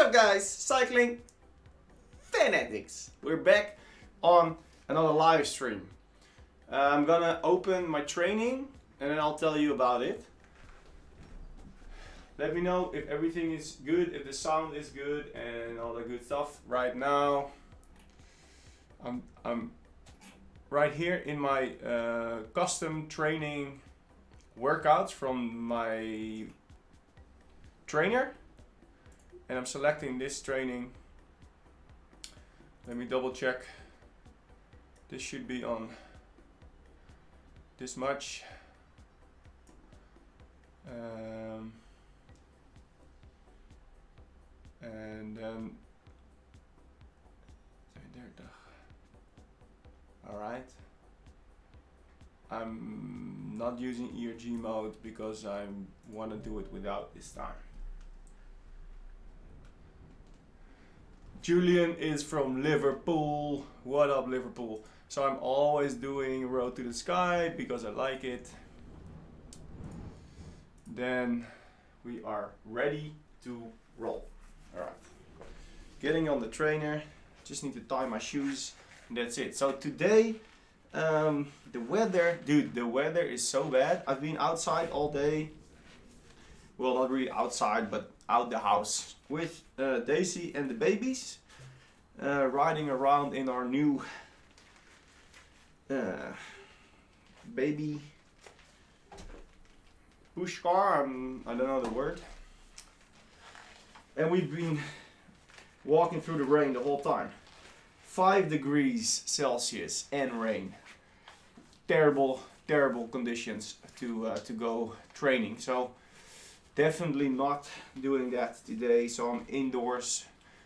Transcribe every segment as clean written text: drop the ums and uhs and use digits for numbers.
What's up guys, cycling fanatics. We're back on another live stream. I'm gonna open my training and then I'll tell you about it. Let me know if everything is good, if the sound is good and all the good stuff. Right now I'm right here in my custom training workouts from my trainer. And I'm selecting this training. Let me double check. This should be on this much. And then alright. I'm not using ERG mode because I want to do it without this time. Julian is from Liverpool. What up, Liverpool? So I'm always doing Road to the Sky because I like it. Then we are ready to roll. Alright. Getting on the trainer. Just need to tie my shoes. And that's it. So today, the weather, dude, the weather is so bad. I've been outside all day. Well, not really outside, but out the house with Daisy and the babies, riding around in our new baby push car. I don't know the word. And we've been walking through the rain the whole time. 5 degrees Celsius and rain. Terrible, terrible conditions to go training. So definitely not doing that today, so I'm indoors,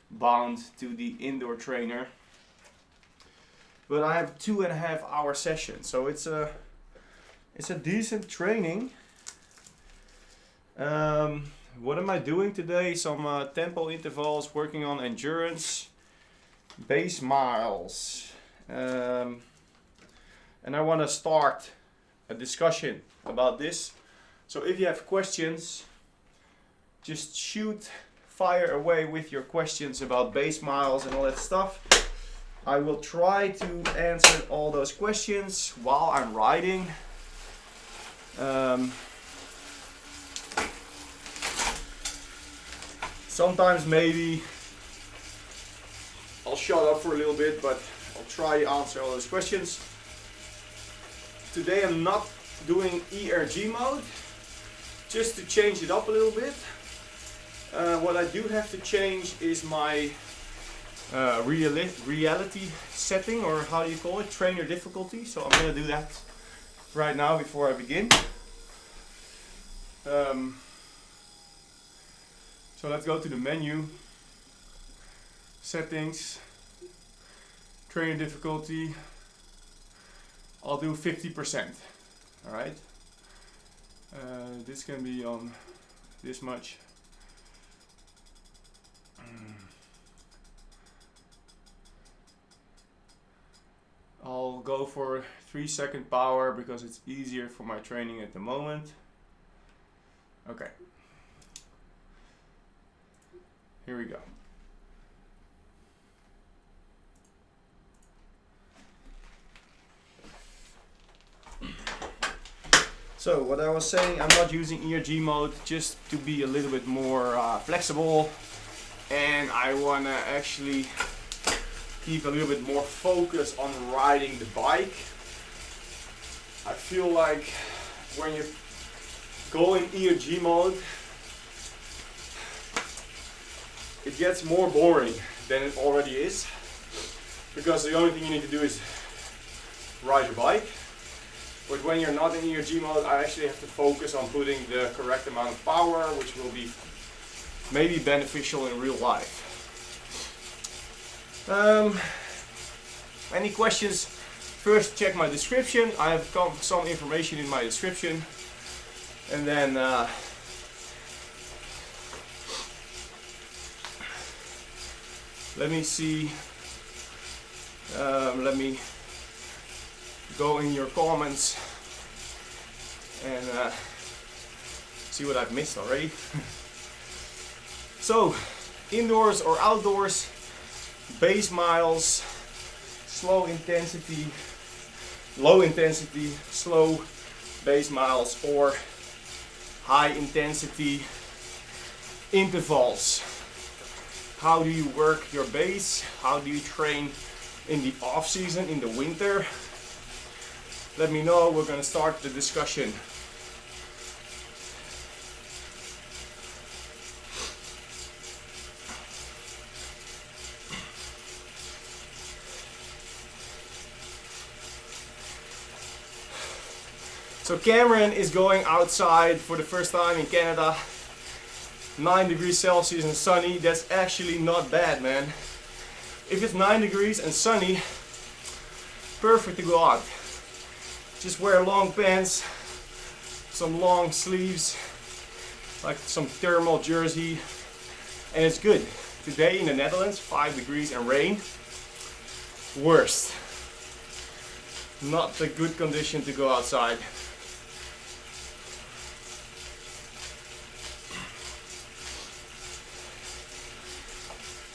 bound to the indoor trainer. But I have 2.5 hour session, so it's a decent training. What am I doing today? Some tempo intervals, working on endurance, base miles, and I want to start a discussion about this. So if you have questions, just fire away with your questions about base miles and all that stuff. I will try to answer all those questions while I'm riding. Sometimes maybe I'll shut up for a little bit, but I'll try to answer all those questions. Today I'm not doing ERG mode, just to change it up a little bit. What I do have to change is my reality setting, or how do you call it, trainer difficulty. So I'm going to do that right now before I begin. So let's go to the menu, settings, trainer difficulty. I'll do 50%. All right. This can be on this much. I'll go for 3-second power because it's easier for my training at the moment. Okay. Here we go. So what I was saying, I'm not using ERG mode just to be a little bit more flexible, and I want to actually keep a little bit more focus on riding the bike. I feel like when you go in ERG mode, it gets more boring than it already is, because the only thing you need to do is ride your bike. But when you're not in ERG mode, I actually have to focus on putting the correct amount of power, which will be maybe beneficial in real life. Any questions? First check my description. I have some information in my description. And then let me see. Let me go in your comments and see what I've missed already. So indoors or outdoors, base miles, slow intensity, low intensity, slow base miles, or high intensity intervals. How do you work your base? How do you train in the off season, in the winter? Let me know. We're gonna start the discussion. So Cameron is going outside for the first time in Canada. 9 degrees Celsius and sunny. That's actually not bad, man. If it's 9 degrees and sunny, perfect to go out. Just wear long pants, some long sleeves, like some thermal jersey, and it's good. Today in the Netherlands, 5 degrees and rain. Worst. Not a good condition to go outside.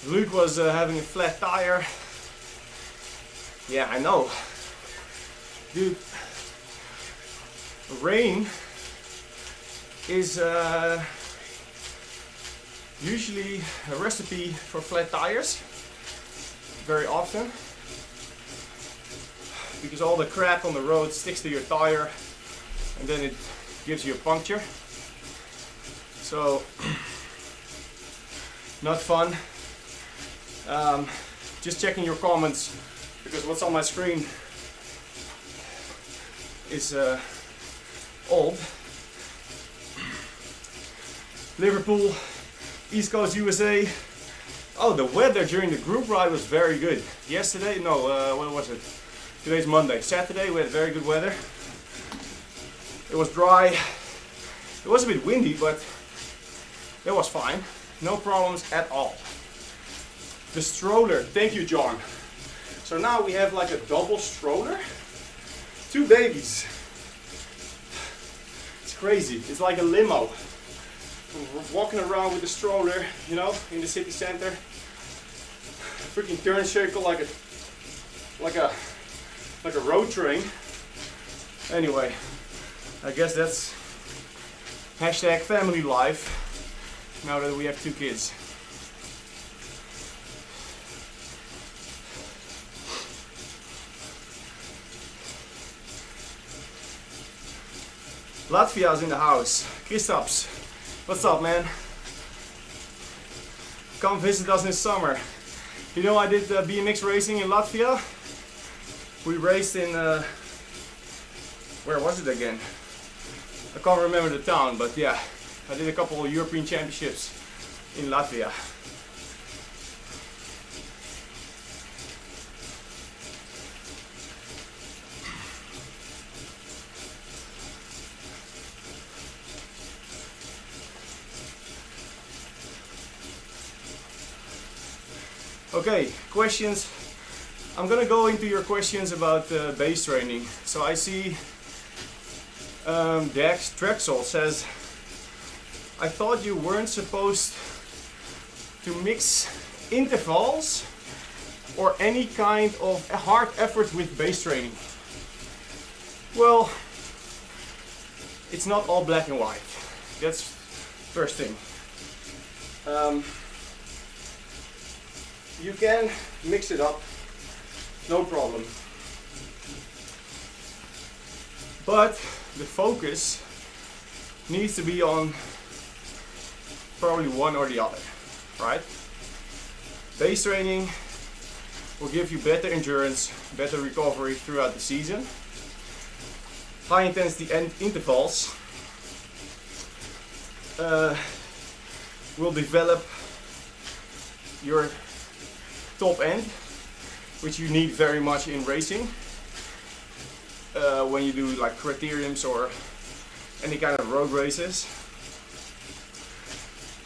Luke was having a flat tire. Yeah, I know. Dude, rain is usually a recipe for flat tires. Very often. Because all the crap on the road sticks to your tire and then it gives you a puncture. So, not fun. Just checking your comments, because what's on my screen is old. Liverpool, East Coast USA. Oh, the weather during the group ride was very good. Yesterday, no, what was it? Today's Monday. Saturday we had very good weather. It was dry. It was a bit windy, but it was fine. No problems at all. The stroller, thank you, John. So now we have like a double stroller. 2 babies. It's crazy. It's like a limo. We're walking around with the stroller, you know, in the city center. Freaking turn circle like a road train. Anyway, I guess that's hashtag family life now that we have 2 kids. Latvia's in the house. Kristaps, what's up, man? Come visit us this summer. You know, I did BMX racing in Latvia. We raced in, where was it again? I can't remember the town, but yeah, I did a couple of European championships in Latvia. Okay, questions. I'm gonna go into your questions about base training. So I see Drexel says, I thought you weren't supposed to mix intervals or any kind of hard effort with base training. Well, it's not all black and white. That's first thing. You can mix it up, no problem. But the focus needs to be on probably one or the other, right? Base training will give you better endurance, better recovery throughout the season. High intensity intervals will develop your top end, which you need very much in racing when you do like criteriums or any kind of road races.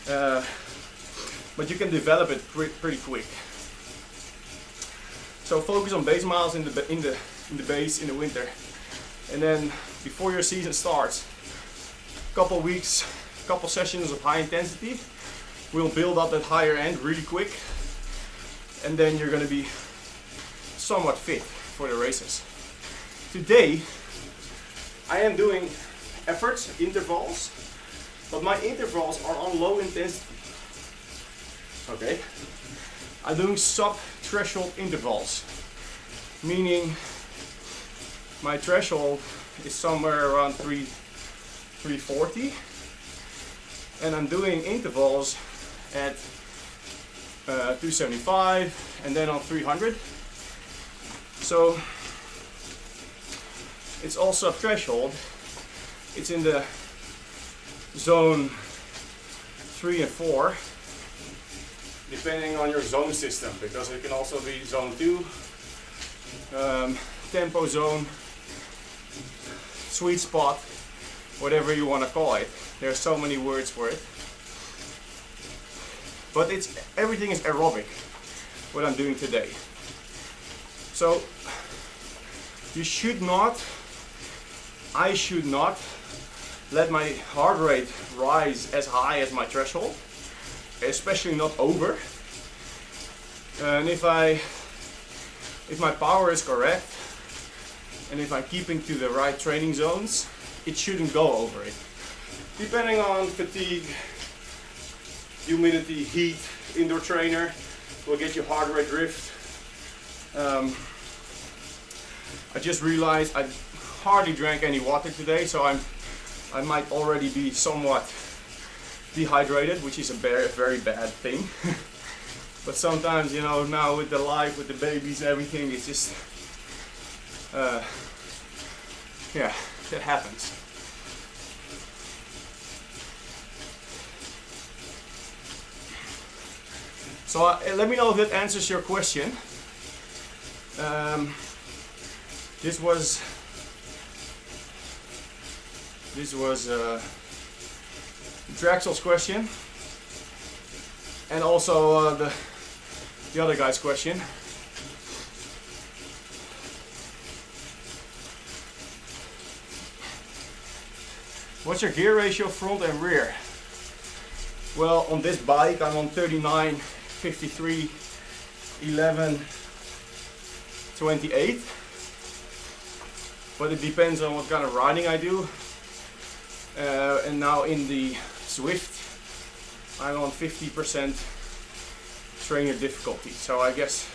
But you can develop it pretty quick. So focus on base miles in the base in the winter, and then before your season starts, couple weeks, couple sessions of high intensity, will build up that higher end really quick, and then you're going to be somewhat fit for the races. Today I am doing efforts, intervals, but my intervals are on low intensity. Okay, I'm doing sub-threshold intervals, meaning my threshold is somewhere around 340, and I'm doing intervals at 275 and then on 300. So it's all sub-threshold. It's in the zone 3 and 4, depending on your zone system, because it can also be zone 2, tempo zone, sweet spot, whatever you want to call it. There are so many words for it. But everything is aerobic, what I'm doing today. So you should not, I should not let my heart rate rise as high as my threshold, especially not over. And if my power is correct, and if I'm keeping to the right training zones, it shouldn't go over it. Depending on fatigue, humidity, heat, indoor trainer will get you heart rate drift. I just realized I hardly drank any water today, so I might already be somewhat dehydrated, which is a very bad thing. But sometimes, you know, now with the life, with the babies, everything, it's just yeah, that happens. So let me know if that answers your question. This was Draxel's question, and also the other guy's question. What's your gear ratio front and rear? Well, on this bike I'm on 39, 53, 11, 28. But it depends on what kind of riding I do. And now in the Zwift I'm on 50% trainer difficulty. So I guess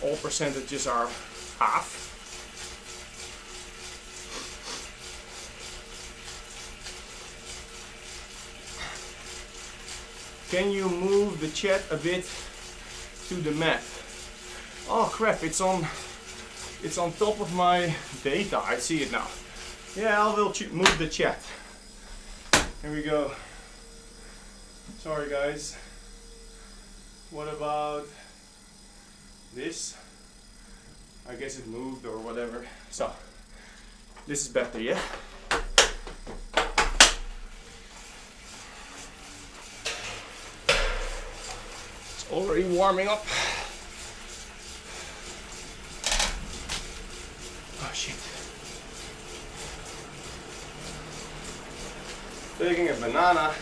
all percentages are half. Can you move the chat a bit to the map? Oh crap, it's on top of my data. I see it now. Yeah, I will move the chat. Here we go. Sorry guys. What about this? I guess it moved or whatever. So, this is better, yeah? It's already warming up. Oh shit. Taking a banana.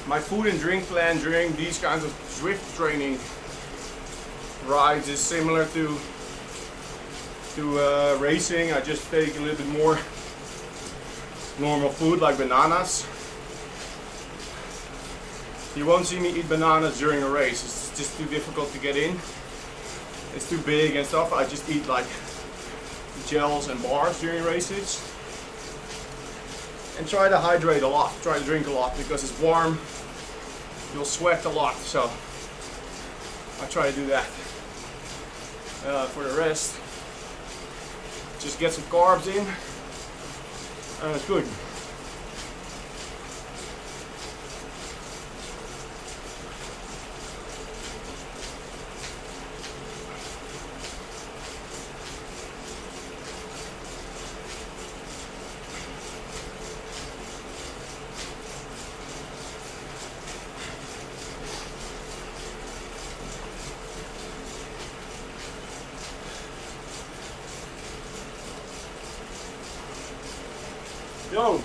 My food and drink plan during these kinds of Zwift training rides is similar to racing. I just take a little bit more normal food like bananas. You won't see me eat bananas during a race. It's just too difficult to get in. It's too big and stuff. I just eat like gels and bars during races. And try to hydrate a lot, try to drink a lot because it's warm. You'll sweat a lot, so I try to do that. for the rest. Just get some carbs in and it's good. Yo.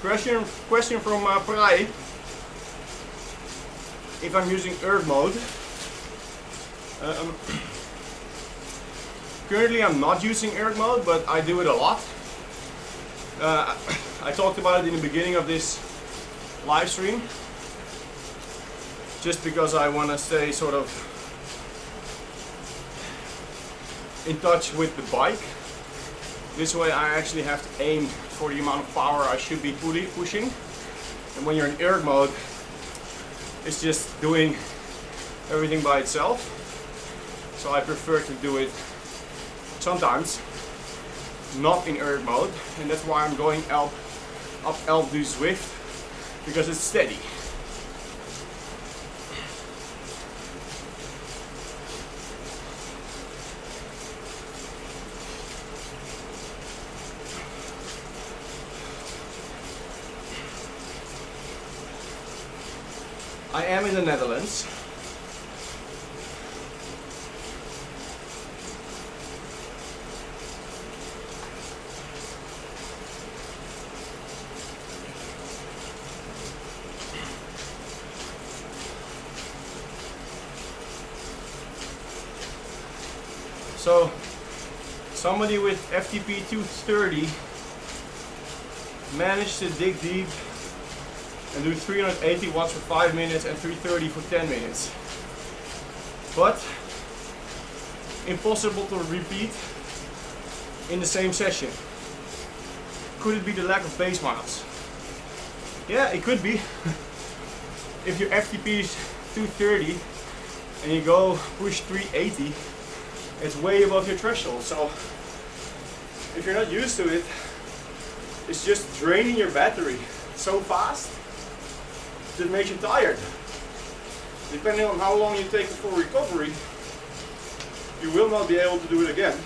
Question from Prai. If I'm using Aeroad mode. Currently I'm not using Aeroad mode, but I do it a lot. I talked about it in the beginning of this live stream. Just because I want to stay sort of in touch with the bike. This way I actually have to aim for the amount of power I should be pushing. And when you're in Aeroad mode, it's just doing everything by itself. So I prefer to do it sometimes not in Aeroad mode, and that's why I'm going up do Zwift, because it's steady. I am in the Netherlands. So somebody with FTP 230 managed to dig deep and do 380 watts for 5 minutes and 330 for 10 minutes. But impossible to repeat in the same session. Could it be the lack of base miles? Yeah, it could be. If your FTP is 230 and you go push 380, it's way above your threshold. So if you're not used to it, it's just draining your battery so fast. It makes you tired. Depending on how long you take it for recovery, you will not be able to do it again.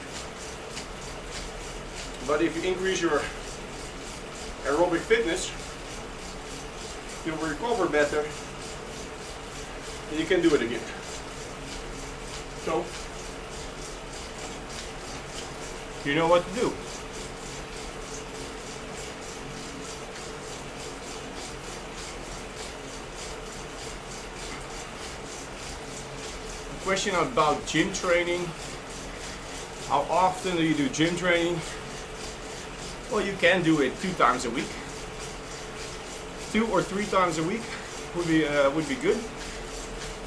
But if you increase your aerobic fitness, you'll recover better and you can do it again. So, you know what to do. Question about gym training. How often do you do gym training? Well, you can do it 2 times a week. 2 or 3 times a week would be good.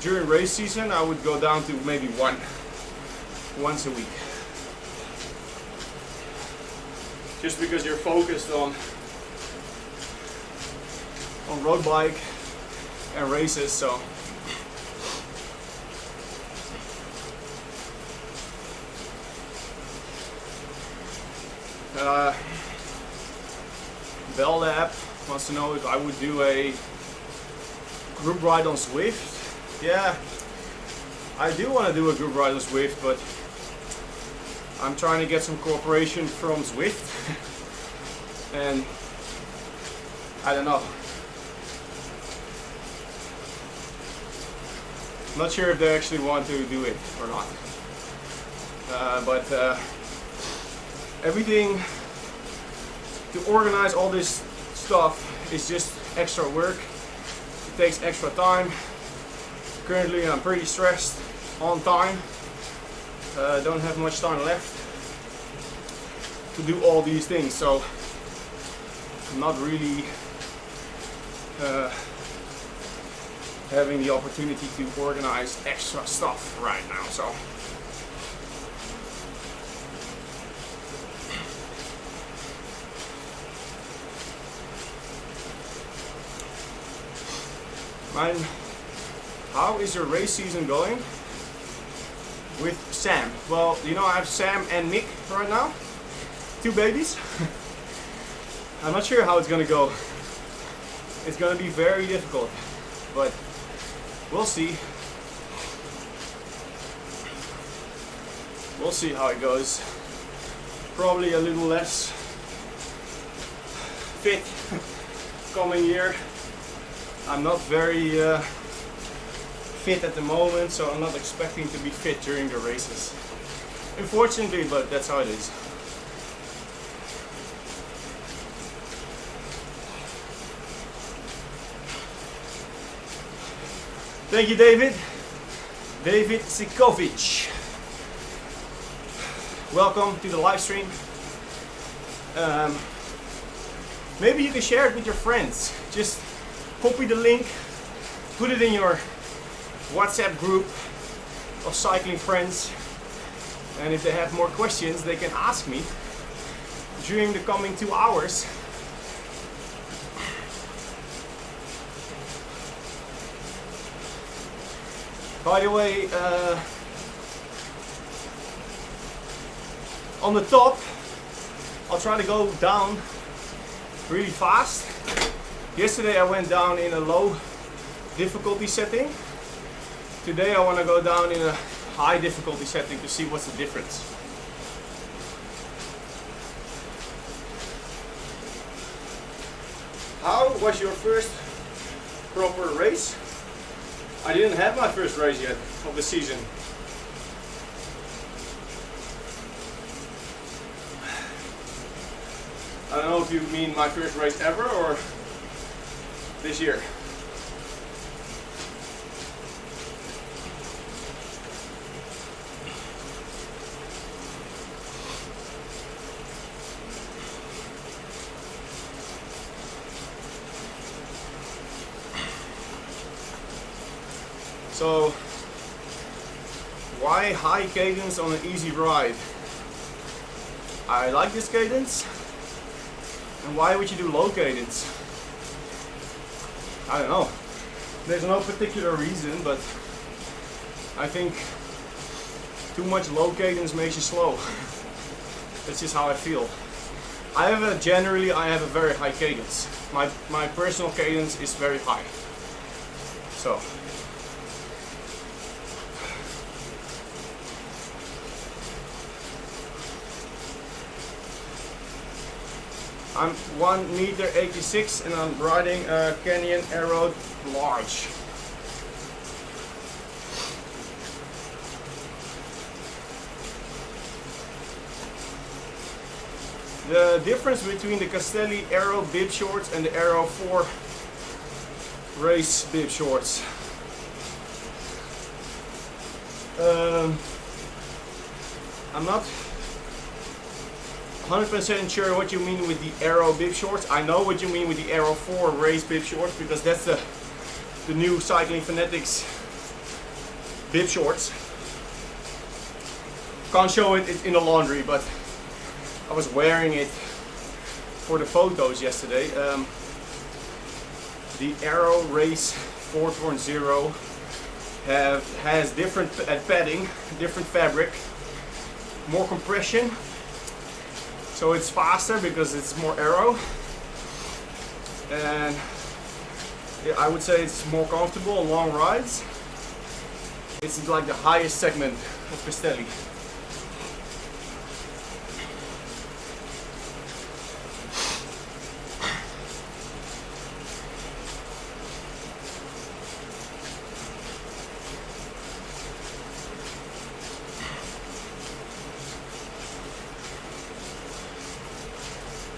During race season, I would go down to maybe once a week. Just because you're focused on road bike and races, so. Bell Lab wants to know if I would do a group ride on Zwift. Yeah, I do want to do a group ride on Zwift, but I'm trying to get some cooperation from Zwift, and I don't know. I'm not sure if they actually want to do it or not. But everything to organize all this stuff is just extra work. It takes extra time. Currently I'm pretty stressed on time. Don't have much time left to do all these things, so I'm not really having the opportunity to organize extra stuff right now. So Man, how is your race season going with Sam? Well, you know, I have Sam and Nick right now, 2 babies. I'm not sure how it's gonna go. It's gonna be very difficult, but we'll see. We'll see how it goes. Probably a little less fit coming year. I'm not very fit at the moment, so I'm not expecting to be fit during the races. Unfortunately, but that's how it is. Thank you, David. David Sikovic. Welcome to the live stream. Maybe you can share it with your friends. Just copy the link, put it in your WhatsApp group of cycling friends, and if they have more questions, they can ask me during the coming 2 hours. By the way, on the top, I'll try to go down really fast. Yesterday I went down in a low difficulty setting. Today I want to go down in a high difficulty setting to see what's the difference. How was your first proper race? I didn't have my first race yet of the season. I don't know if you mean my first race ever or this year. So, why high cadence on an easy ride? I like this cadence. And why would you do low cadence? I don't know. There's no particular reason, but I think too much low cadence makes you slow. That's just how I feel. Generally I have a very high cadence. My personal cadence is very high. So. I'm 1.86 m and I'm riding a Canyon Aeroad large. The difference between the Castelli Aero bib shorts and the Aero 4 race bib shorts. I'm not 100% sure what you mean with the Aero bib shorts. I know what you mean with the Aero 4 race bib shorts because that's the new Cycling Fanatics bib shorts. Can't show it in the laundry, but I was wearing it for the photos yesterday. The Aero Race 4.0 has different padding, different fabric, more compression. So it's faster because it's more aero, and I would say it's more comfortable on long rides. It's like the highest segment of Castelli.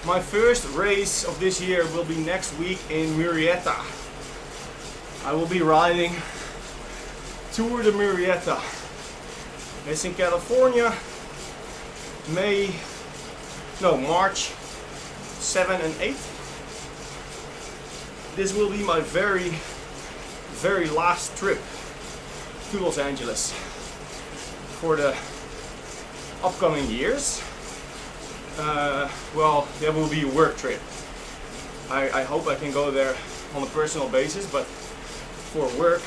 My first race of this year will be next week in Murrieta. I will be riding Tour de Murrieta. It's in California, March 7 and 8. This will be my very last trip to Los Angeles for the upcoming years. Well, there will be a work trip. I hope I can go there on a personal basis, but for work.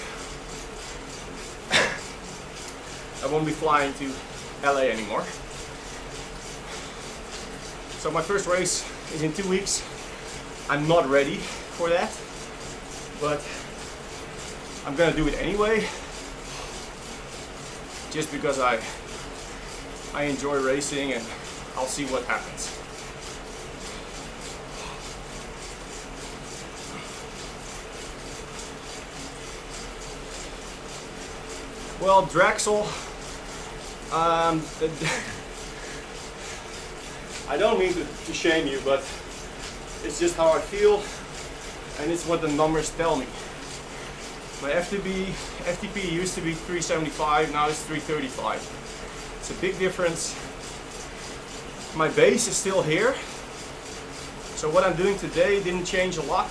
I won't be flying to LA anymore. So my first race is in 2 weeks. I'm not ready for that, but I'm gonna do it anyway, just because I enjoy racing, and I'll see what happens. Well, Drexel, I don't mean to shame you, but it's just how I feel, and it's what the numbers tell me. My FTP used to be 375, now it's 335. It's a big difference. My base is still here, so what I'm doing today didn't change a lot,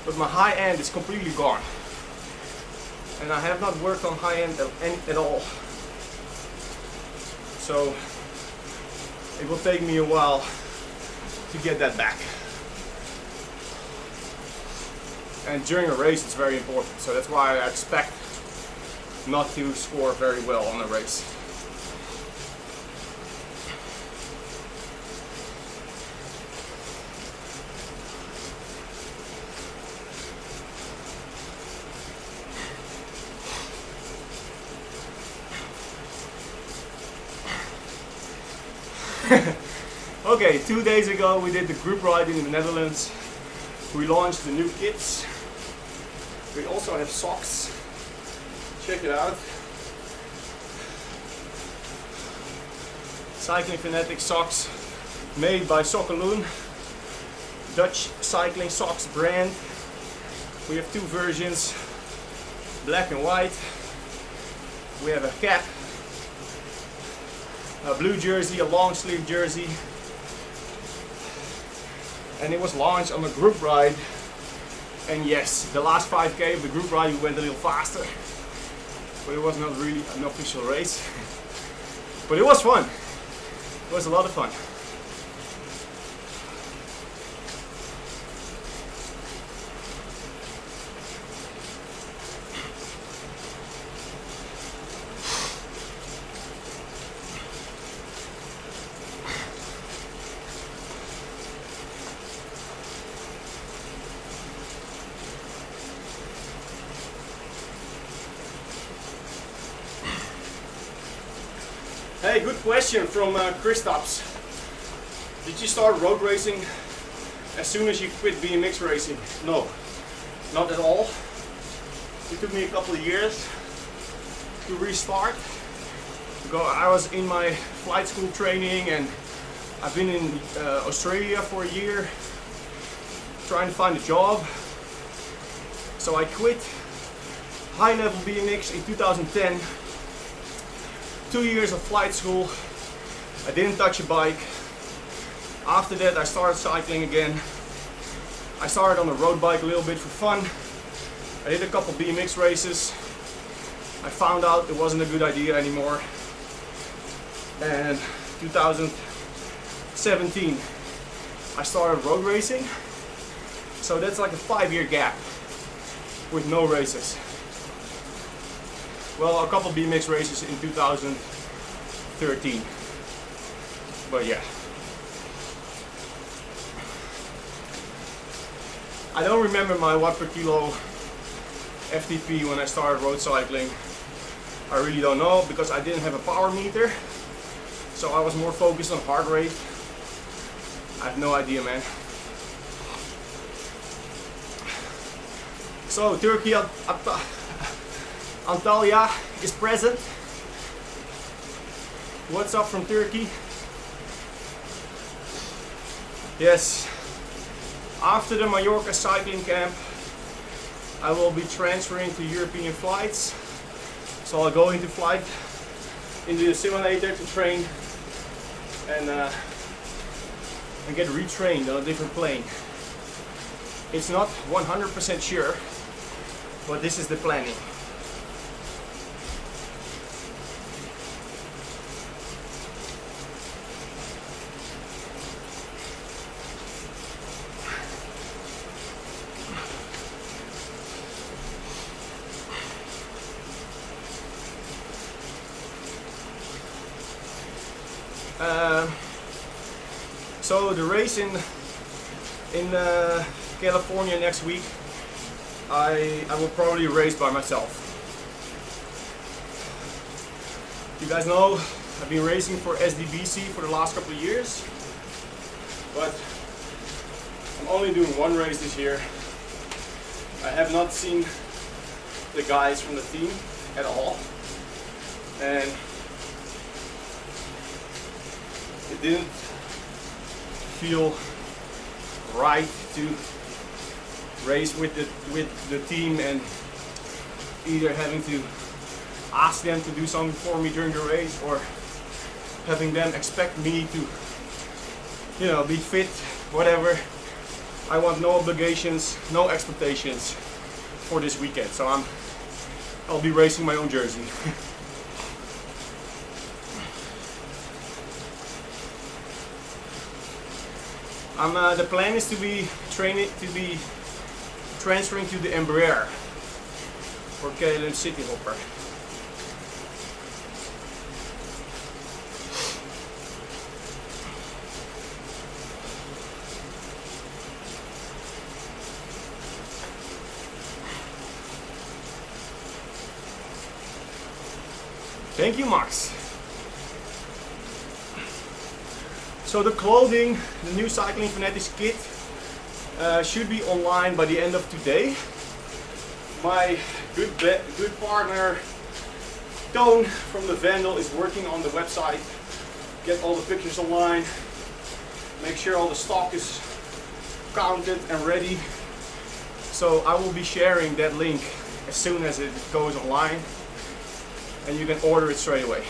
but my high end is completely gone. And I have not worked on high end at all. So it will take me a while to get that back. And during a race it's very important, so that's why I expect not to score very well on a race. Okay, 2 days ago we did the group ride in the Netherlands. We launched the new kits. We also have socks. Check it out. Cycling Fanatic socks made by Sokkeloen, Dutch cycling socks brand. We have 2 versions, black and white. We have a cap, a blue jersey, a long sleeve jersey. And it was launched on a group ride. And yes, the last 5K of the group ride we went a little faster. But it was not really an official race. But it was fun. It was a lot of fun. Hey, good question from Kristaps. Did you start road racing as soon as you quit BMX racing? No, not at all. It took me a couple of years to restart. I was in my flight school training, and I've been in Australia for a year trying to find a job. So I quit high level BMX in 2010. 2 years of flight school. I didn't touch a bike. After that I started cycling again. I started on a road bike a little bit for fun. I did a couple BMX races. I found out it wasn't a good idea anymore. And 2017 I started road racing. So that's like a 5-year gap with no races. Well, a couple BMX races in 2013, but yeah. I don't remember my watt per kilo FTP when I started road cycling. I really don't know, because I didn't have a power meter, so I was more focused on heart rate. I have no idea, man. So Turkey, Antalya is present. What's up from Turkey? Yes, after the Mallorca cycling camp I will be transferring to European flights. So I'll go into the simulator to train and get retrained on a different plane. It's not 100% sure, but this is the planning. So the race in California next week, I will probably race by myself. You guys know I've been racing for SDBC for the last couple of years, but I'm only doing one race this year. I have not seen the guys from the team at all, and it didn't feel right to race with the team and either having to ask them to do something for me during the race or having them expect me to, you know, be fit, whatever. I want no obligations, no expectations for this weekend, so I'll be racing my own jersey. The plan is to be transferring to the Embraer for KLM City Hopper. Thank you, Max. So the clothing, the new Cycling Fanatics kit, should be online by the end of today. My good partner Toon from the Vandal is working on the website, get all the pictures online, make sure all the stock is counted and ready. So I will be sharing that link as soon as it goes online, and you can order it straight away.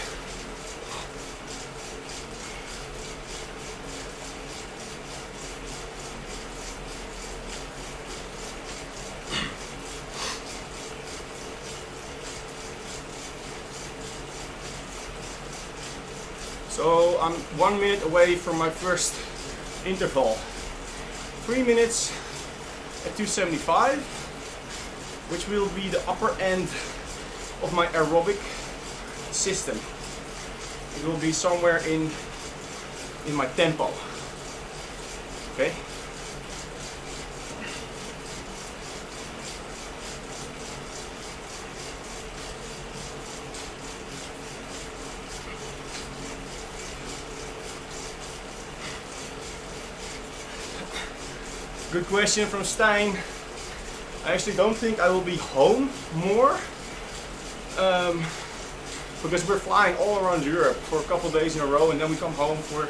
So I'm 1 minute away from my first interval. 3 minutes at 275, which will be the upper end of my aerobic system. It will be somewhere in my tempo. Okay. Good question from Stijn. I actually don't think I will be home more, because we're flying all around Europe for a couple days in a row, and then we come home for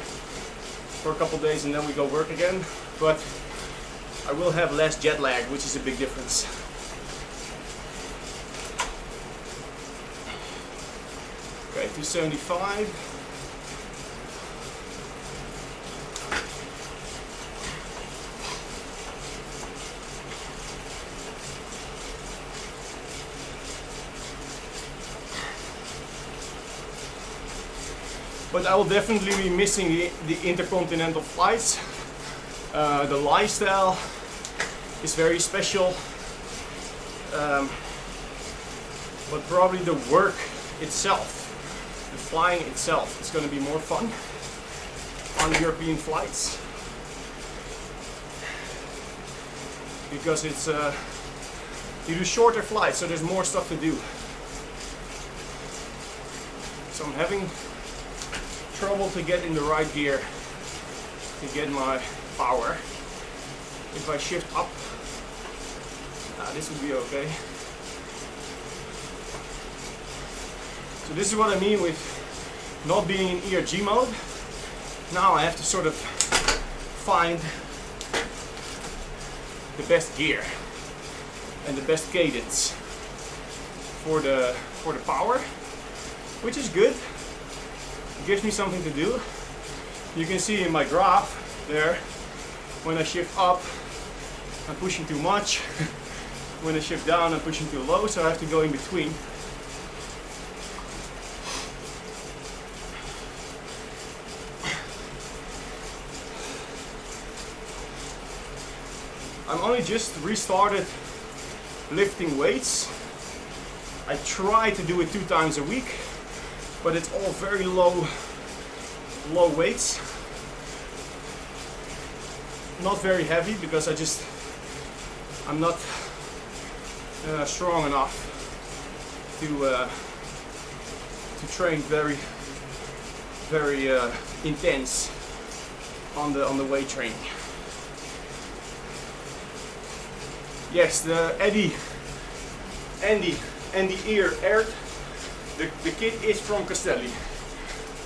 a couple days, and then we go work again. But I will have less jet lag, which is a big difference. Okay, 275. But I will definitely be missing the intercontinental flights. The lifestyle is very special, but probably the work itself, the flying itself, is going to be more fun on European flights, because it's you do shorter flights, so there's more stuff to do. So I'm having trouble to get in the right gear to get my power. If I shift up, this would be okay. So this is what I mean with not being in ERG mode. Now I have to sort of find the best gear and the best cadence for the power, which is good. It gives me something to do. You can see in my graph there, when I shift up, I'm pushing too much. When I shift down, I'm pushing too low, so I have to go in between. I'm only just restarted lifting weights. I try to do it 2 times a week, but it's all very low low weights. Not very heavy because I'm not strong enough to train very intense on the weight training. Yes, the Andy Aeroad, the kit is from Castelli.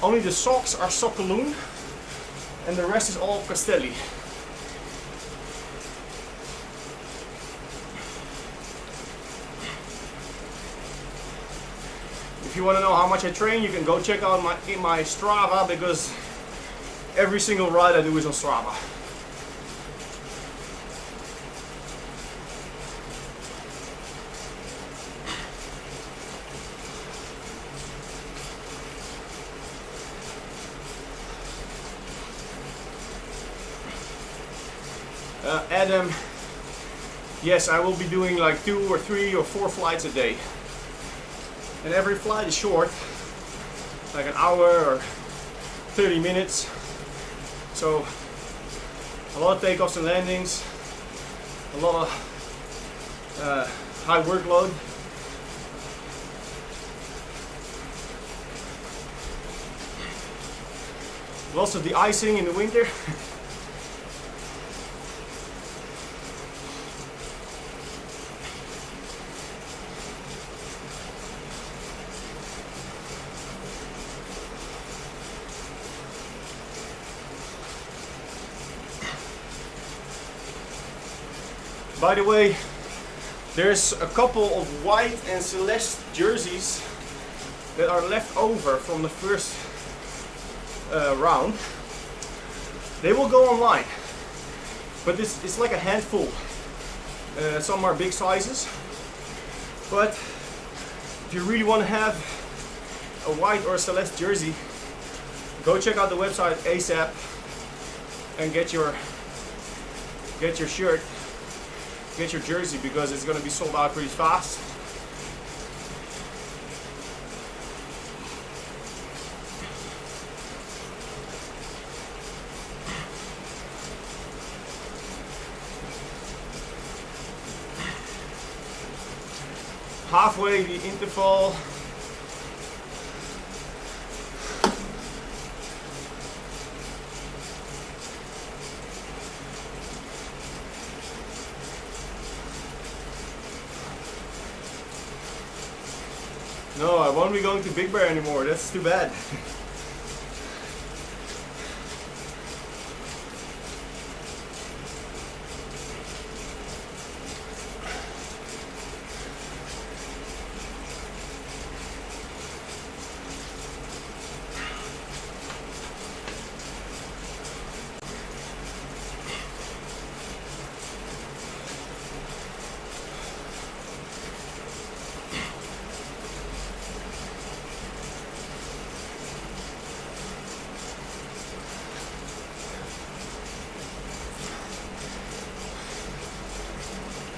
Only the socks are Soccoloon and the rest is all Castelli. If you want to know how much I train, you can go check out my Strava, because every single ride I do is on Strava. Adam, yes, I will be doing like 2 or 3 or 4 flights a day. And every flight is short, like an hour or 30 minutes. So a lot of takeoffs and landings, a lot of high workload. Lots of de-icing in the winter. By the way, there's a couple of white and celeste jerseys that are left over from the first round. They will go online, but it's like a handful. Some are big sizes, but if you really want to have a white or a celeste jersey, go check out the website ASAP and get your shirt. Get your jersey, because it's going to be sold out pretty fast. Halfway the interval. No, I won't be going to Big Bear anymore. That's too bad.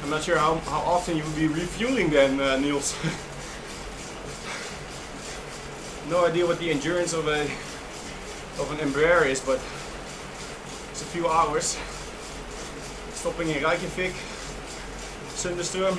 I'm not sure how often you will be refueling then, Niels. No idea what the endurance of an Embraer is, but it's a few hours. Stopping in Reykjavik, thunderstorm.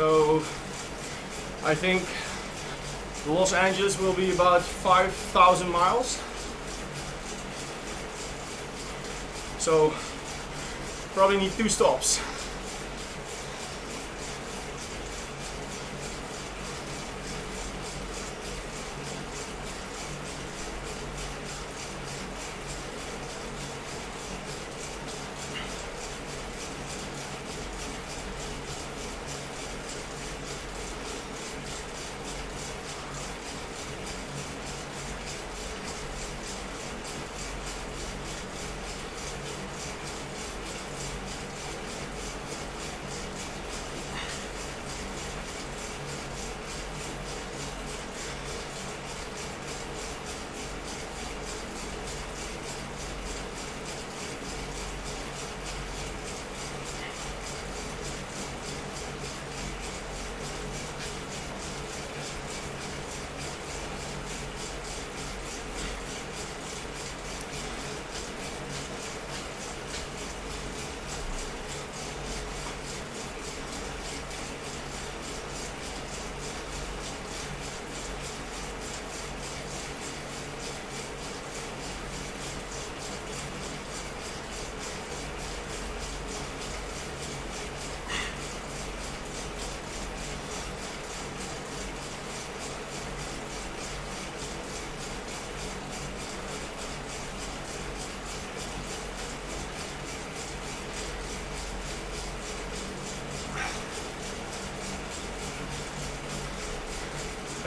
So I think Los Angeles will be about 5,000 miles. So probably need 2 stops.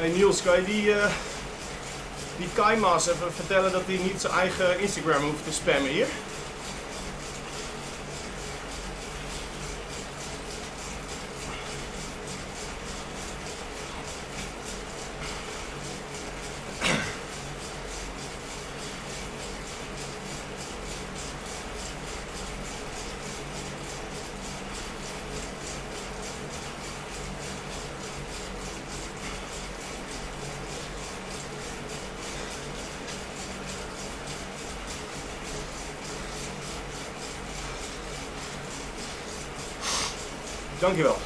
Hey Niels, kan je die Kaima's even vertellen dat hij niet zijn eigen Instagram hoeft te spammen hier? Dankjewel.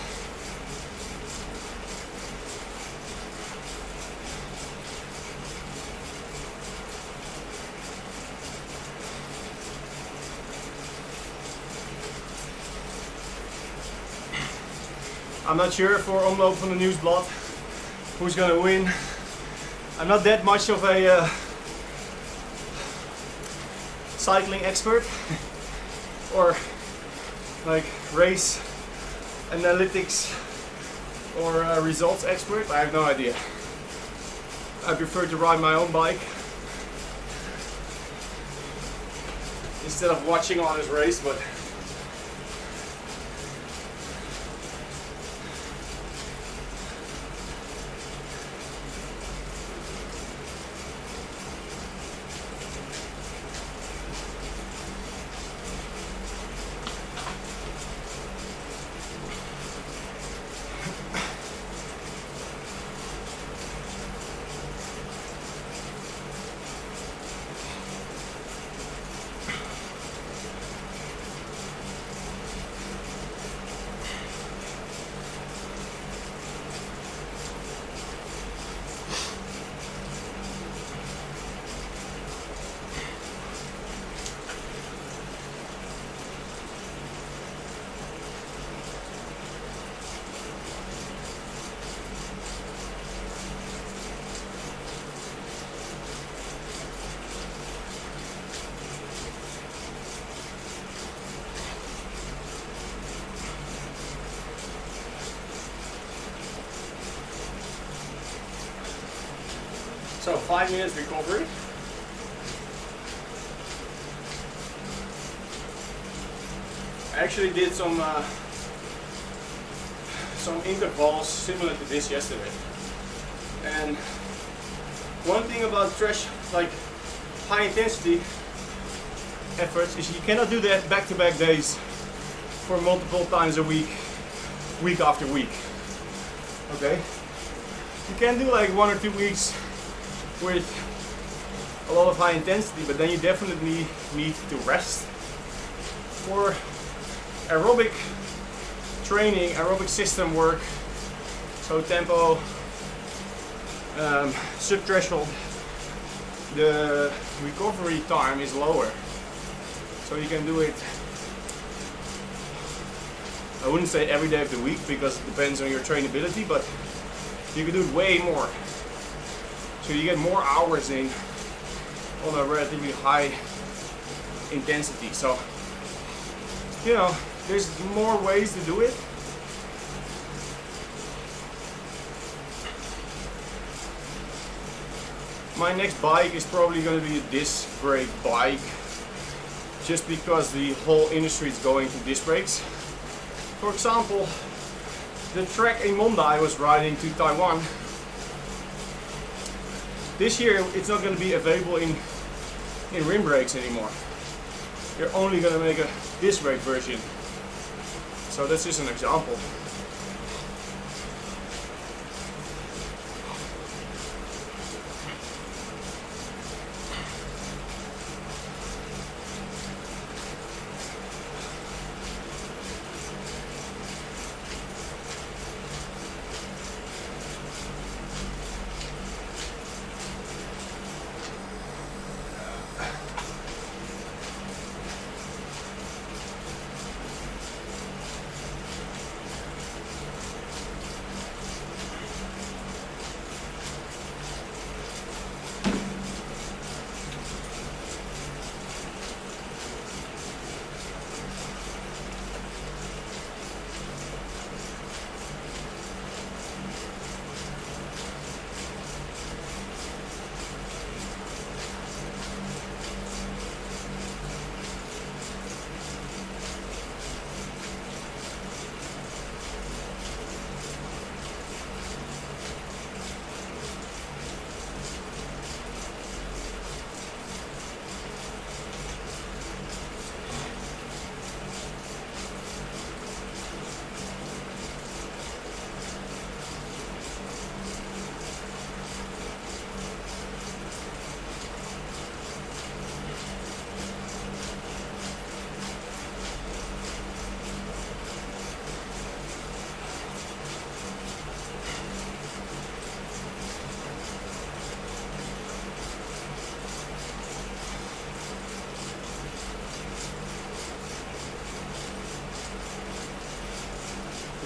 I'm not sure for omloop van de nieuwsblad who's gonna win. I'm not that much of a cycling expert or like race analytics or results expert. I have no idea. I prefer to ride my own bike instead of watching others race, but so 5 minutes recovery. I actually did some intervals similar to this yesterday. And one thing about like high intensity efforts is you cannot do that back-to-back days for multiple times a week, week after week. Okay? You can do like 1 or 2 weeks with a lot of high intensity, but then you definitely need to rest. For aerobic training, aerobic system work, so tempo, sub-threshold, the recovery time is lower. So you can do it, I wouldn't say every day of the week because it depends on your trainability, but you can do it way more. So you get more hours in on a relatively high intensity. So, you know, there's more ways to do it. My next bike is probably going to be a disc brake bike, just because the whole industry is going to disc brakes. For example, the Trek in Monda I was riding to Taiwan, this year it's not going to be available in rim brakes anymore. You're only going to make a disc brake version. So that's just an example.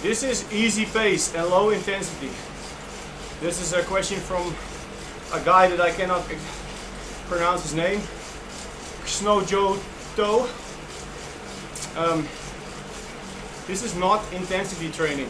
This is easy pace and low intensity. This is a question from a guy that I cannot pronounce his name. Snow Joe Toe. This is not intensity training.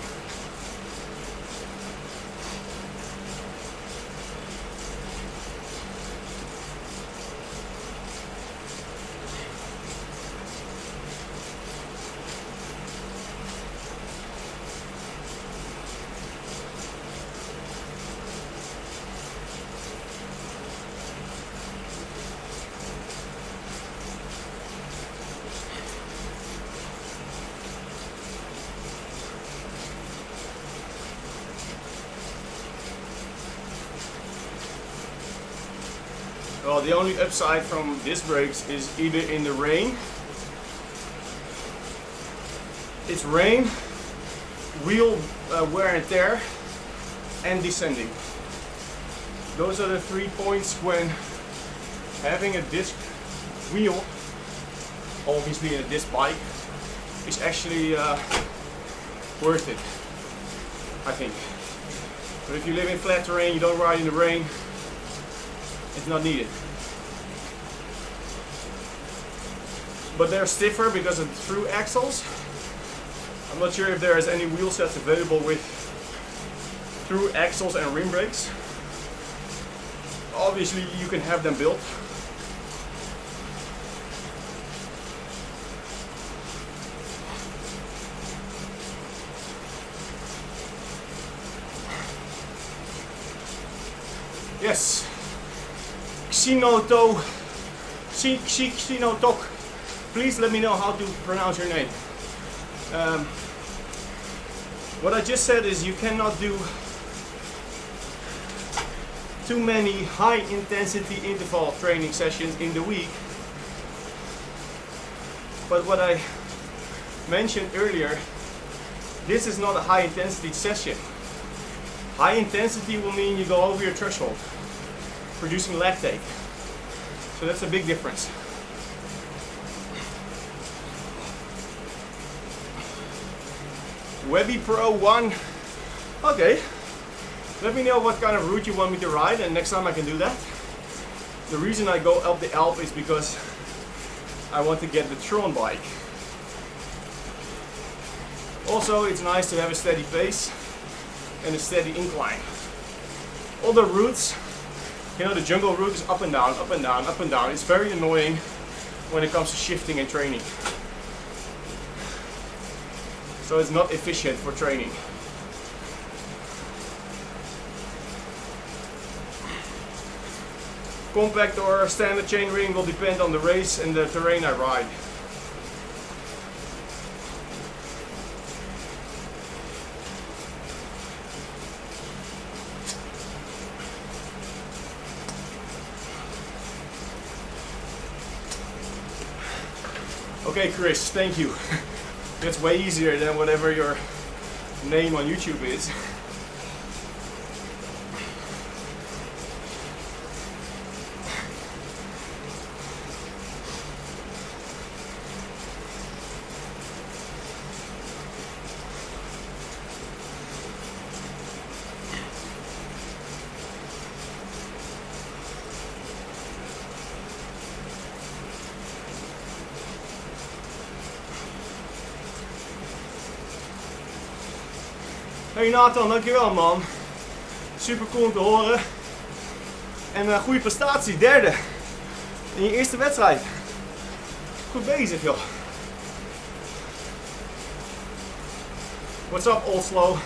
Well, the only upside from disc brakes is either in the rain. It's rain, wheel wear and tear, and descending. Those are the 3 points when having a disc wheel, obviously in a disc bike, is actually worth it, I think. But if you live in flat terrain, you don't ride in the rain, it's not needed. But they're stiffer because of the through axles. I'm not sure if there is any wheel sets available with through axles and rim brakes. Obviously you can have them built. Yes. Xinotok. Please let me know how to pronounce your name. What I just said is you cannot do too many high intensity interval training sessions in the week. But what I mentioned earlier, this is not a high intensity session. High intensity will mean you go over your threshold, producing lactate. So that's a big difference. Webby Pro 1. Okay. Let me know what kind of route you want me to ride, and next time I can do that. The reason I go up the Alp is because I want to get the Tron bike. Also, it's nice to have a steady pace and a steady incline. All the routes, you know, the jungle route is up and down, up and down, up and down. It's very annoying when it comes to shifting and training. So it's not efficient for training. Compact or standard chainring will depend on the race and the terrain I ride. Okay, Chris, thank you. That's way easier than whatever your name on YouTube is. Hey Nathan, dankjewel man. Super cool om te horen. En een goede prestatie, derde. In je eerste wedstrijd. Goed bezig joh. What's up old slow?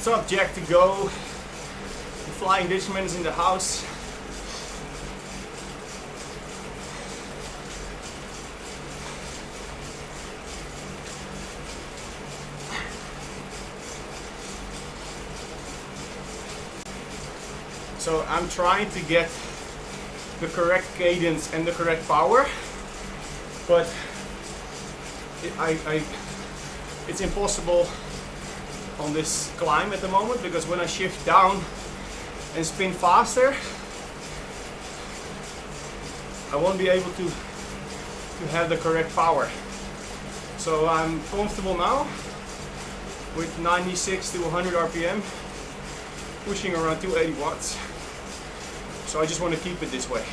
What's up, Jack to go? The Flying Dutchman is in the house. So I'm trying to get the correct cadence and the correct power, but it's impossible on this climb at the moment, because when I shift down and spin faster, I won't be able to have the correct power. So I'm comfortable now with 96 to 100 RPM, pushing around 280 watts. So I just want to keep it this way.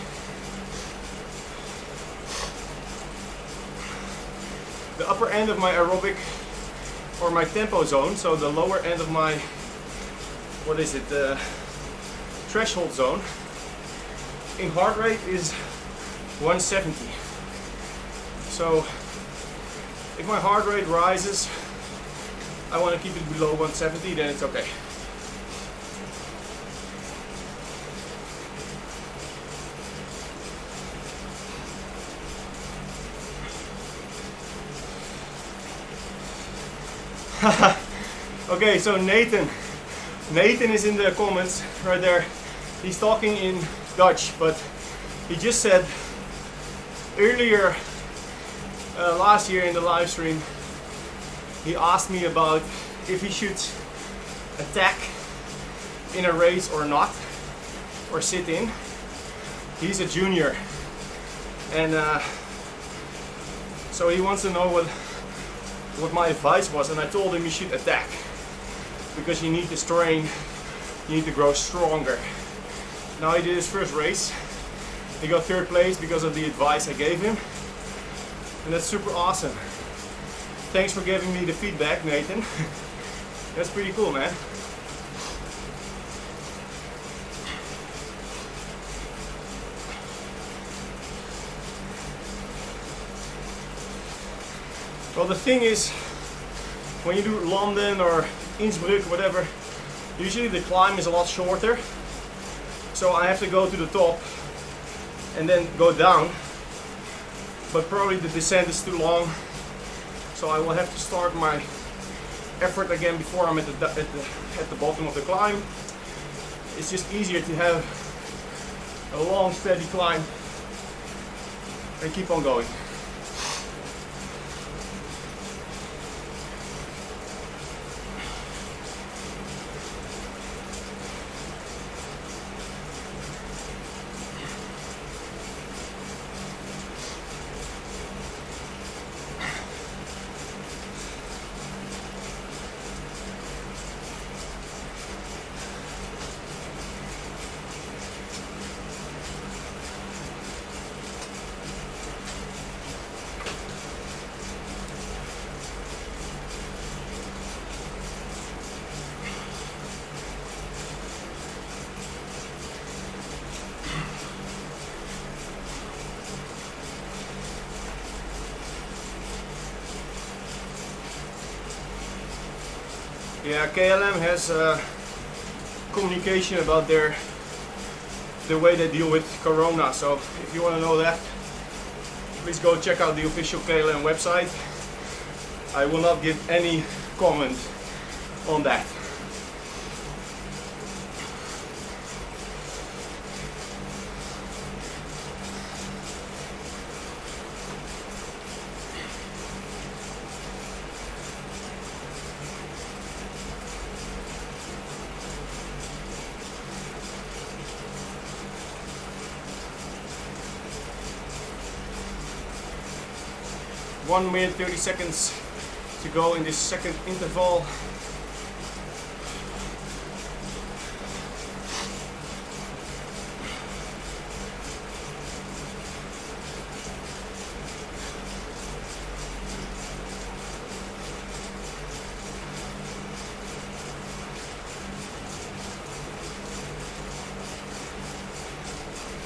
The upper end of my aerobic or my tempo zone, so the lower end of my, what is it, the threshold zone, in heart rate is 170. So if my heart rate rises, I want to keep it below 170, then it's okay. Okay, so Nathan is in the comments right there. He's talking in Dutch, but he just said earlier last year in the live stream, he asked me about if he should attack in a race or not, or sit in. He's a junior, and so he wants to know what my advice was, and I told him you should attack, because you need to strain, you need to grow stronger. Now he did his first race, he got 3rd place because of the advice I gave him, and that's super awesome. Thanks for giving me the feedback, Nathan. That's pretty cool, man. Well, the thing is, when you do London or Innsbruck, whatever, usually the climb is a lot shorter. So I have to go to the top and then go down. But probably the descent is too long. So I will have to start my effort again before I'm at the bottom of the climb. It's just easier to have a long, steady climb and keep on going. Yeah, KLM has communication about the way they deal with Corona. So if you want to know that, please go check out the official KLM website. I will not give any comment on that. One minute 30 seconds to go in this second interval.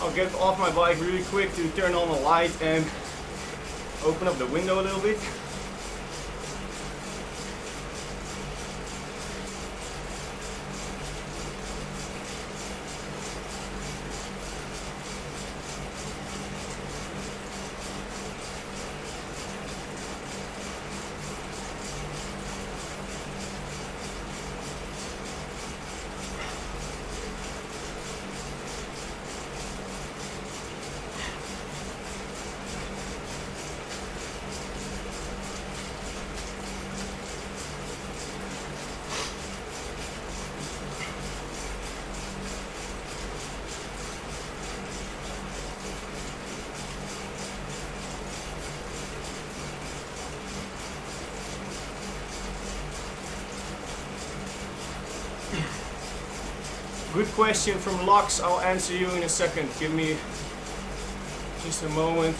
I'll get off my bike really quick to turn on the light and open up the window a little bit. Good question from Lux. I'll answer you in a second. Give me just a moment.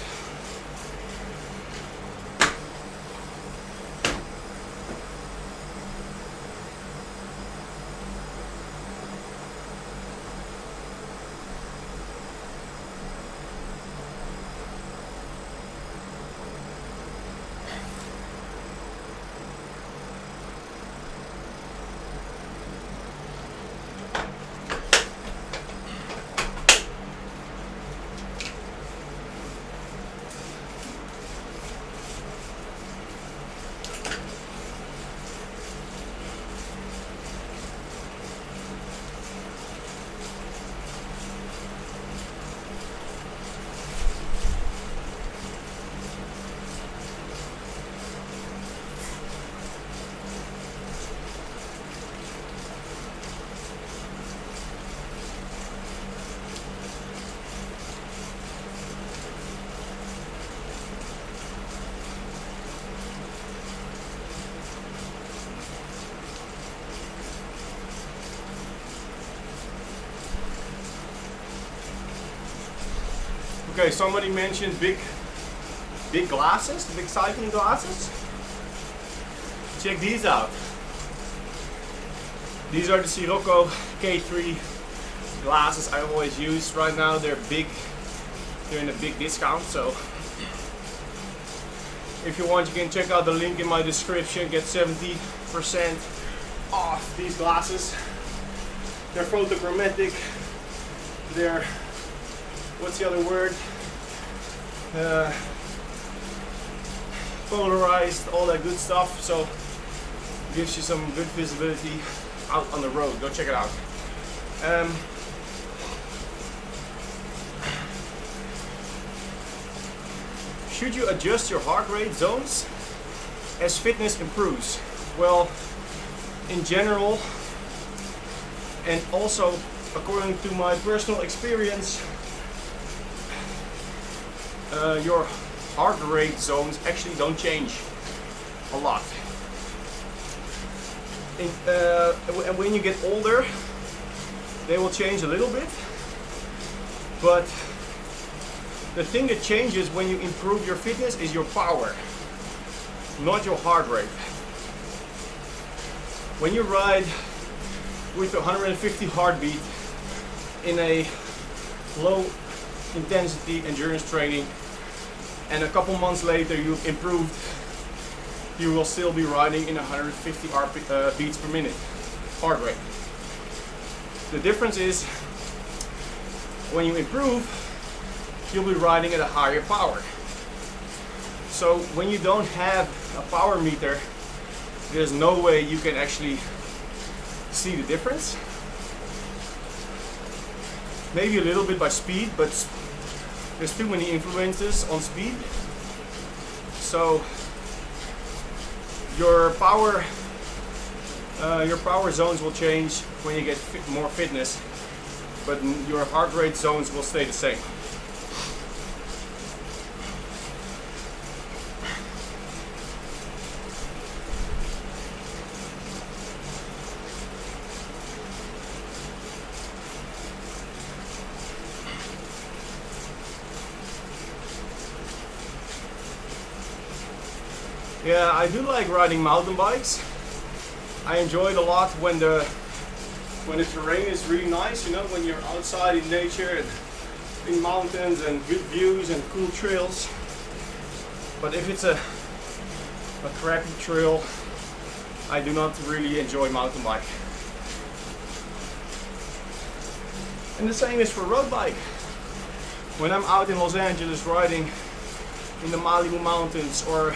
Okay, somebody mentioned big glasses, big cycling glasses. Check these out. These are the Sirocco K3 glasses I always use. Right now they're big, they're in a big discount, so if you want you can check out the link in my description, get 70% off these glasses. They're photochromatic, they're, what's the other word? Polarized, all that good stuff, so gives you some good visibility out on the road. Go check it out. Should you adjust your heart rate zones as fitness improves? Well, in general, and also according to my personal experience, your heart rate zones actually don't change a lot. And when you get older, they will change a little bit, but the thing that changes when you improve your fitness is your power, not your heart rate. When you ride with 150 heartbeat in a low intensity endurance training, and a couple months later you've improved, you will still be riding in 150 beats per minute heart rate. The difference is when you improve, you'll be riding at a higher power. So when you don't have a power meter, there's no way you can actually see the difference. Maybe a little bit by speed, but there's too many influences on speed. So your power zones will change when you get more fitness, but your heart rate zones will stay the same. Yeah, I do like riding mountain bikes. I enjoy it a lot when the terrain is really nice, you know, when you're outside in nature and in mountains and good views and cool trails. But if it's a crappy trail, I do not really enjoy mountain bike. And the same is for road bike. When I'm out in Los Angeles riding in the Malibu Mountains or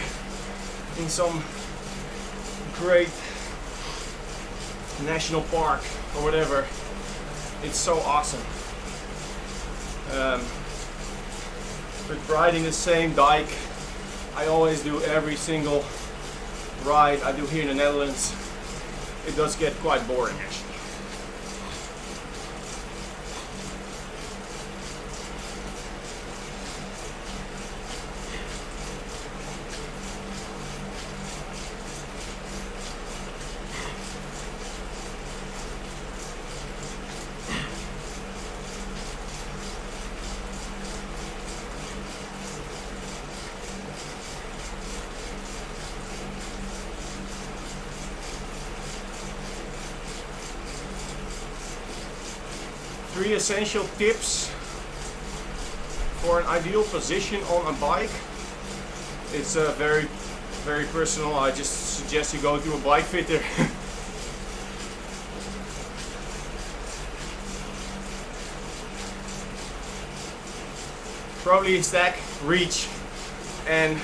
in some great national park or whatever, it's so awesome. But riding the same dike, I always do every single ride I do here in the Netherlands. It does get quite boring actually. 3 essential tips for an ideal position on a bike. It's very personal. I just suggest you go to a bike fitter. Probably stack reach and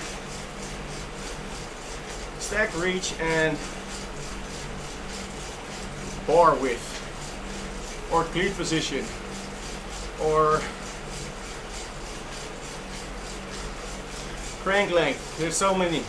bar width, or cleat position, or crank length. There's so many.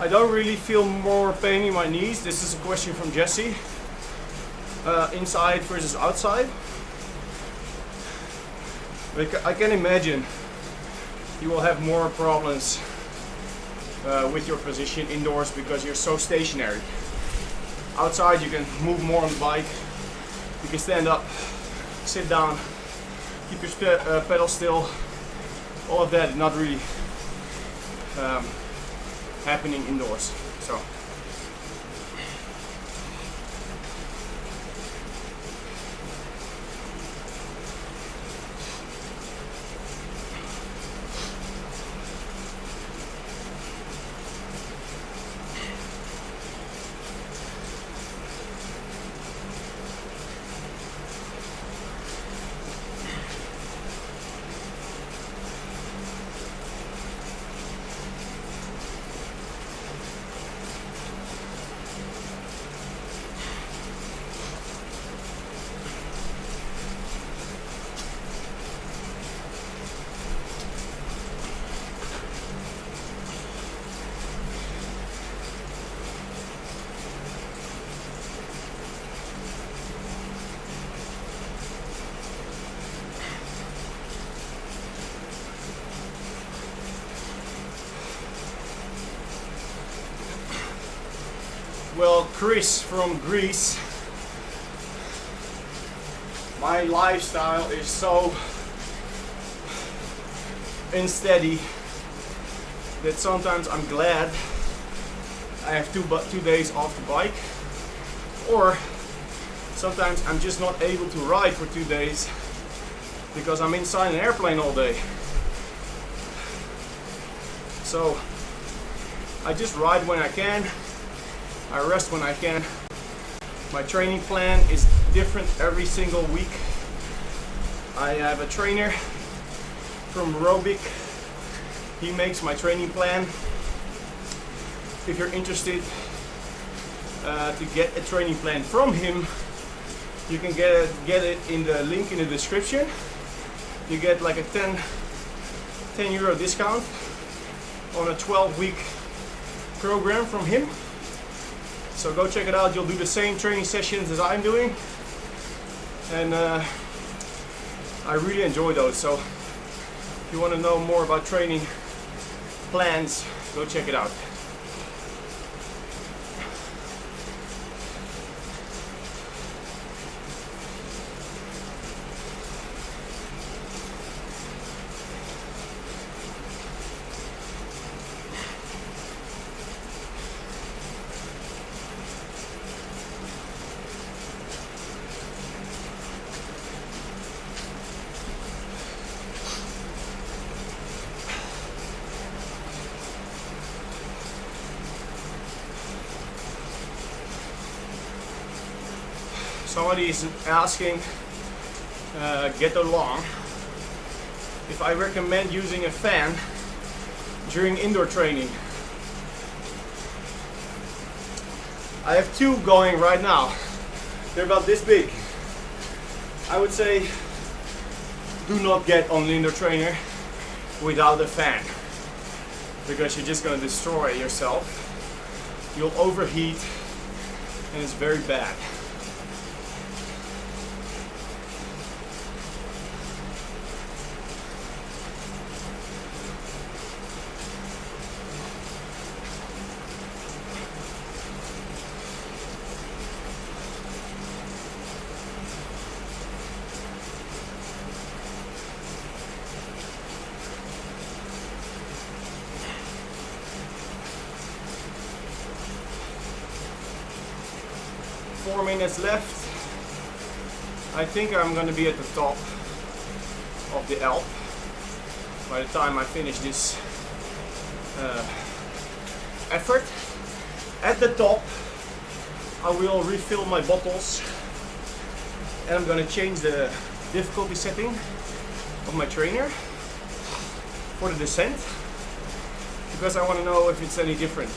I don't really feel more pain in my knees. This is a question from Jesse. Inside versus outside. I can imagine you will have more problems with your position indoors because you're so stationary. Outside you can move more on the bike. You can stand up, sit down, keep your pedal still. All of that is not really happening indoors. So well, Chris from Greece, my lifestyle is so unsteady that sometimes I'm glad I have two days off the bike, or sometimes I'm just not able to ride for 2 days because I'm inside an airplane all day. So I just ride when I can, I rest when I can. My training plan is different every single week. I have a trainer from Aerobic. He makes my training plan. If you're interested to get a training plan from him, you can get it in the link in the description. You get like a 10 euro discount on a 12-week program from him. So go check it out. You'll do the same training sessions as I'm doing, and I really enjoy those. So if you want to know more about training plans, go check it out. Somebody is asking, get along. if I recommend using a fan during indoor training. I have two going right now. They're about this big. I would say do not get on an indoor trainer without a fan, because you're just going to destroy yourself. You'll overheat and it's very bad. Four minutes left. I think I'm going to be at the top of the Alp by the time I finish this effort. At the top I will refill my bottles, and I'm going to change the difficulty setting of my trainer for the descent, because I want to know if it's any different.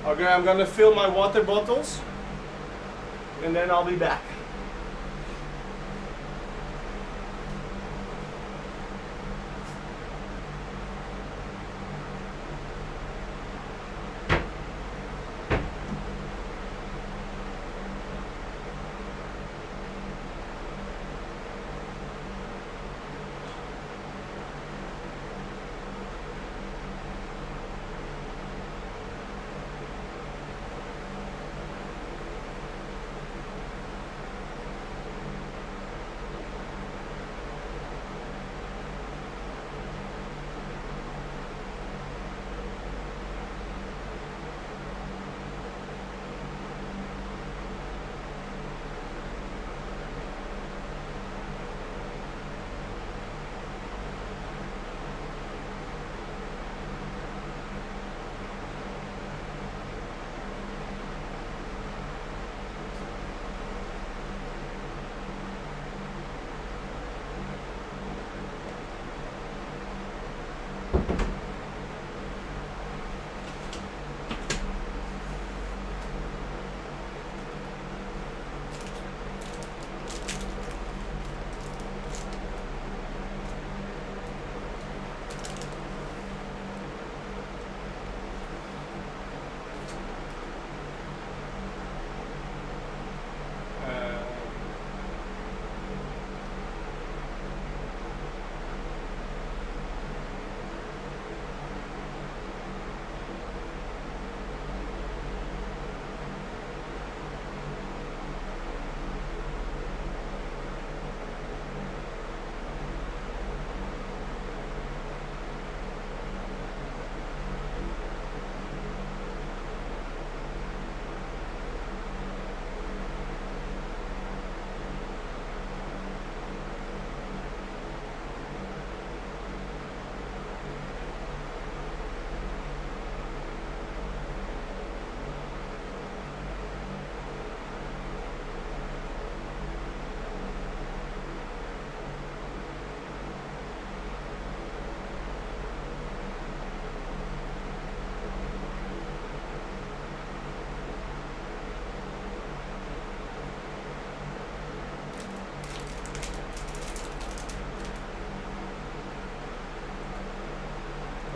Okay, I'm gonna fill my water bottles and then I'll be back.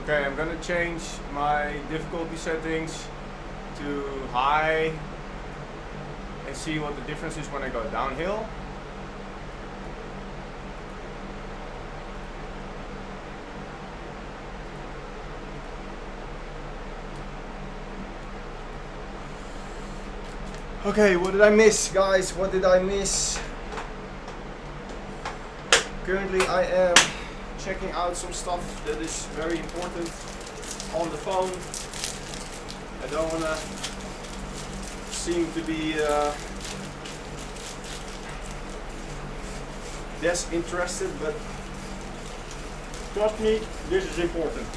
Okay, I'm gonna change my difficulty settings to high and see what the difference is when I go downhill. Okay, what did I miss, guys? What did I miss? Currently I am checking out some stuff that is very important on the phone. I don't want to seem to be disinterested, but trust me, this is important.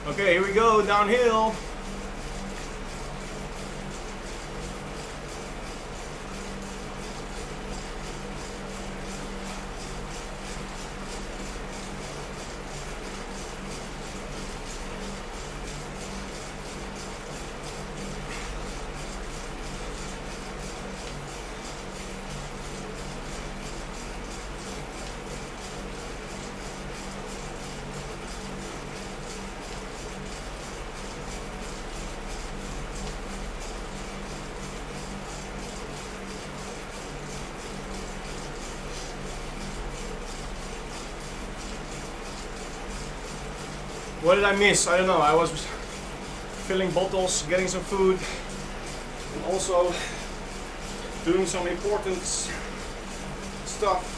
Okay, here we go, downhill. What did I miss? I don't know. I was filling bottles, getting some food, and also doing some important stuff.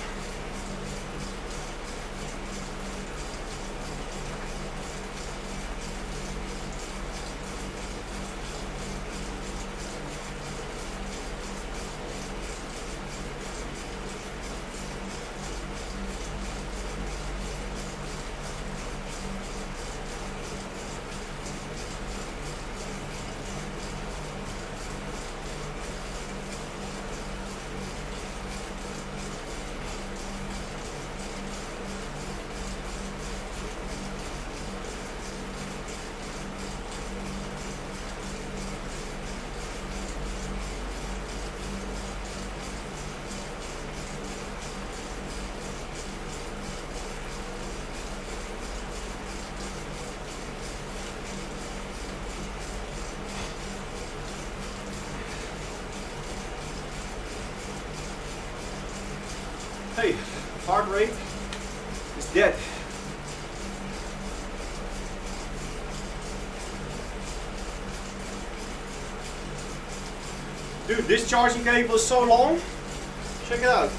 Hey, heart rate is dead. Dude, this charging cable is so long. Check it out.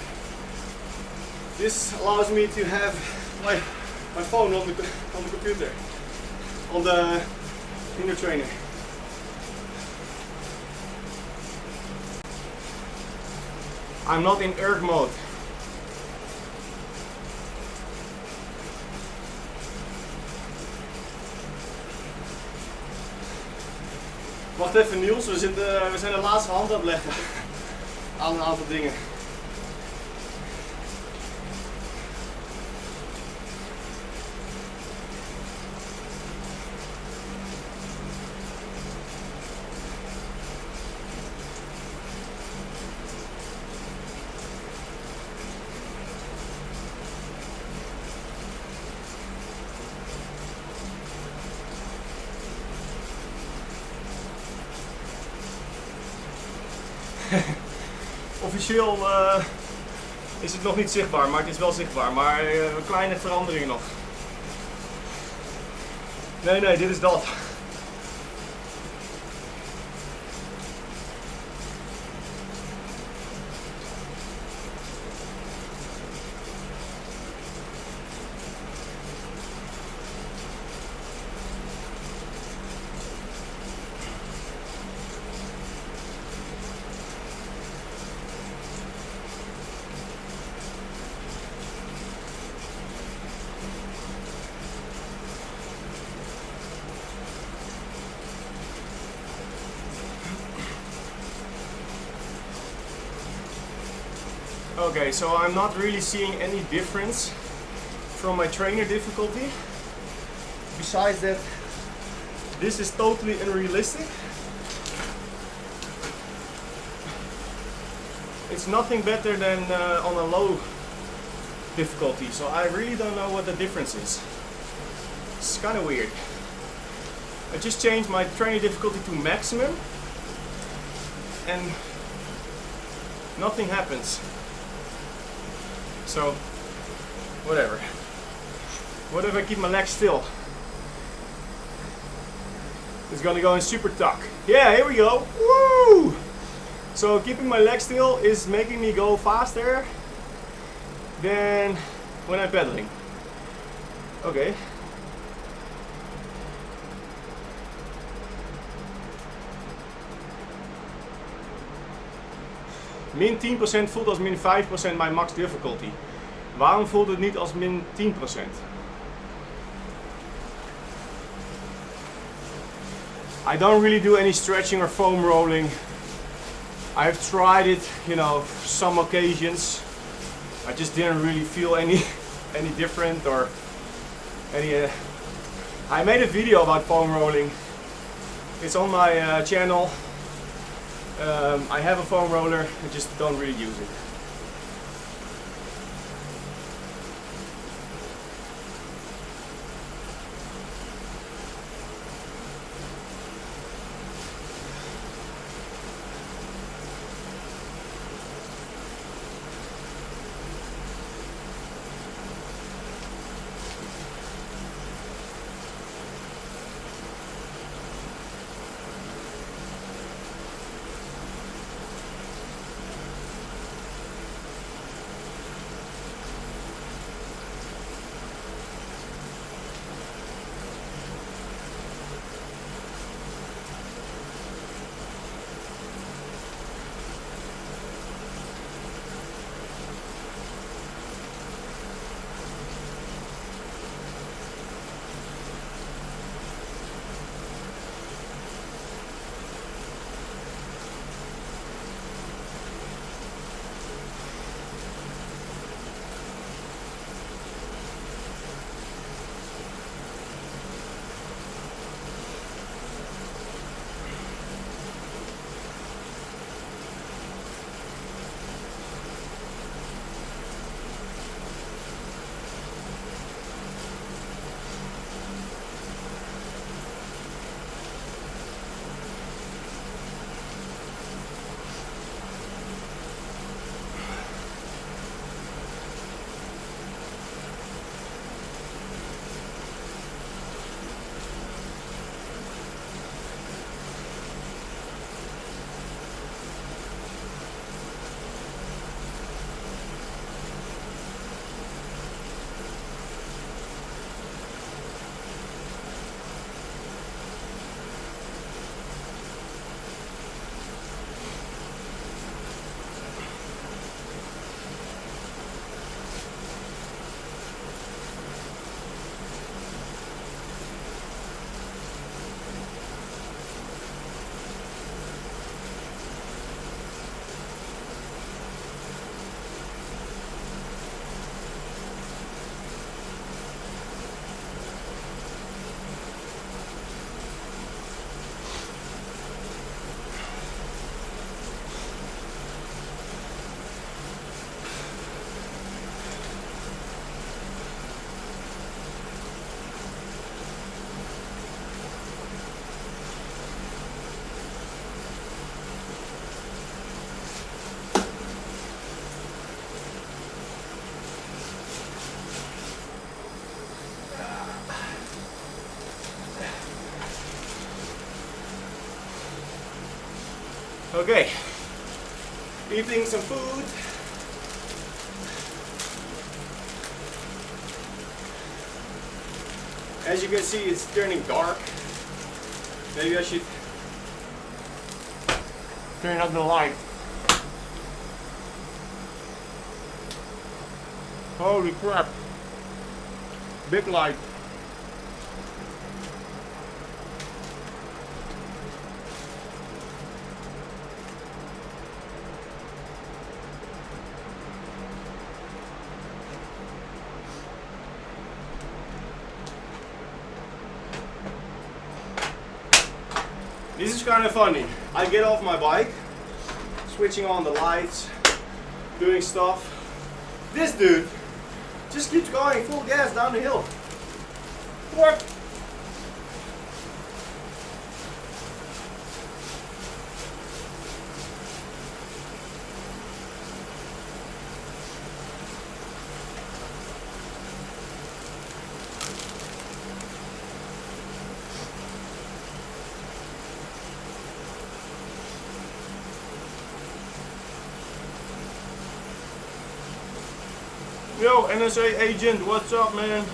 This allows me to have my phone on the computer, on the inner trainer. I'm not in erg mode. Wacht even Niels, we zijn de laatste hand aan het leggen aan een aantal dingen. Officieel is het nog niet zichtbaar, maar het is wel zichtbaar. Maar kleine veranderingen nog. Nee, dit is dat. Okay, so I'm not really seeing any difference from my trainer difficulty. Besides that, this is totally unrealistic. It's nothing better than on a low difficulty, so I really don't know what the difference is. It's kind of weird. I just changed my trainer difficulty to maximum and nothing happens. So, whatever. What if I keep my legs still? It's gonna go in super tuck. Yeah, here we go. Woo! So keeping my legs still is making me go faster than when I'm pedaling. Okay. Min 10% voelt als min 5% mijn max difficulty. Waarom voelt het niet als min 10%? I don't really do any stretching or foam rolling. I've tried it, you know, some occasions. I just didn't really feel any different or any. I made a video about foam rolling. It's on my channel. I have a foam roller, I just don't really use it. Okay, eating some food. As you can see, it's turning dark. Maybe I should turn up the light. Holy crap. Big light. This is kind of funny. I get off my bike, switching on the lights, doing stuff. This dude just keeps going full gas down the hill. What? Yo, NSA agent, what's up, man?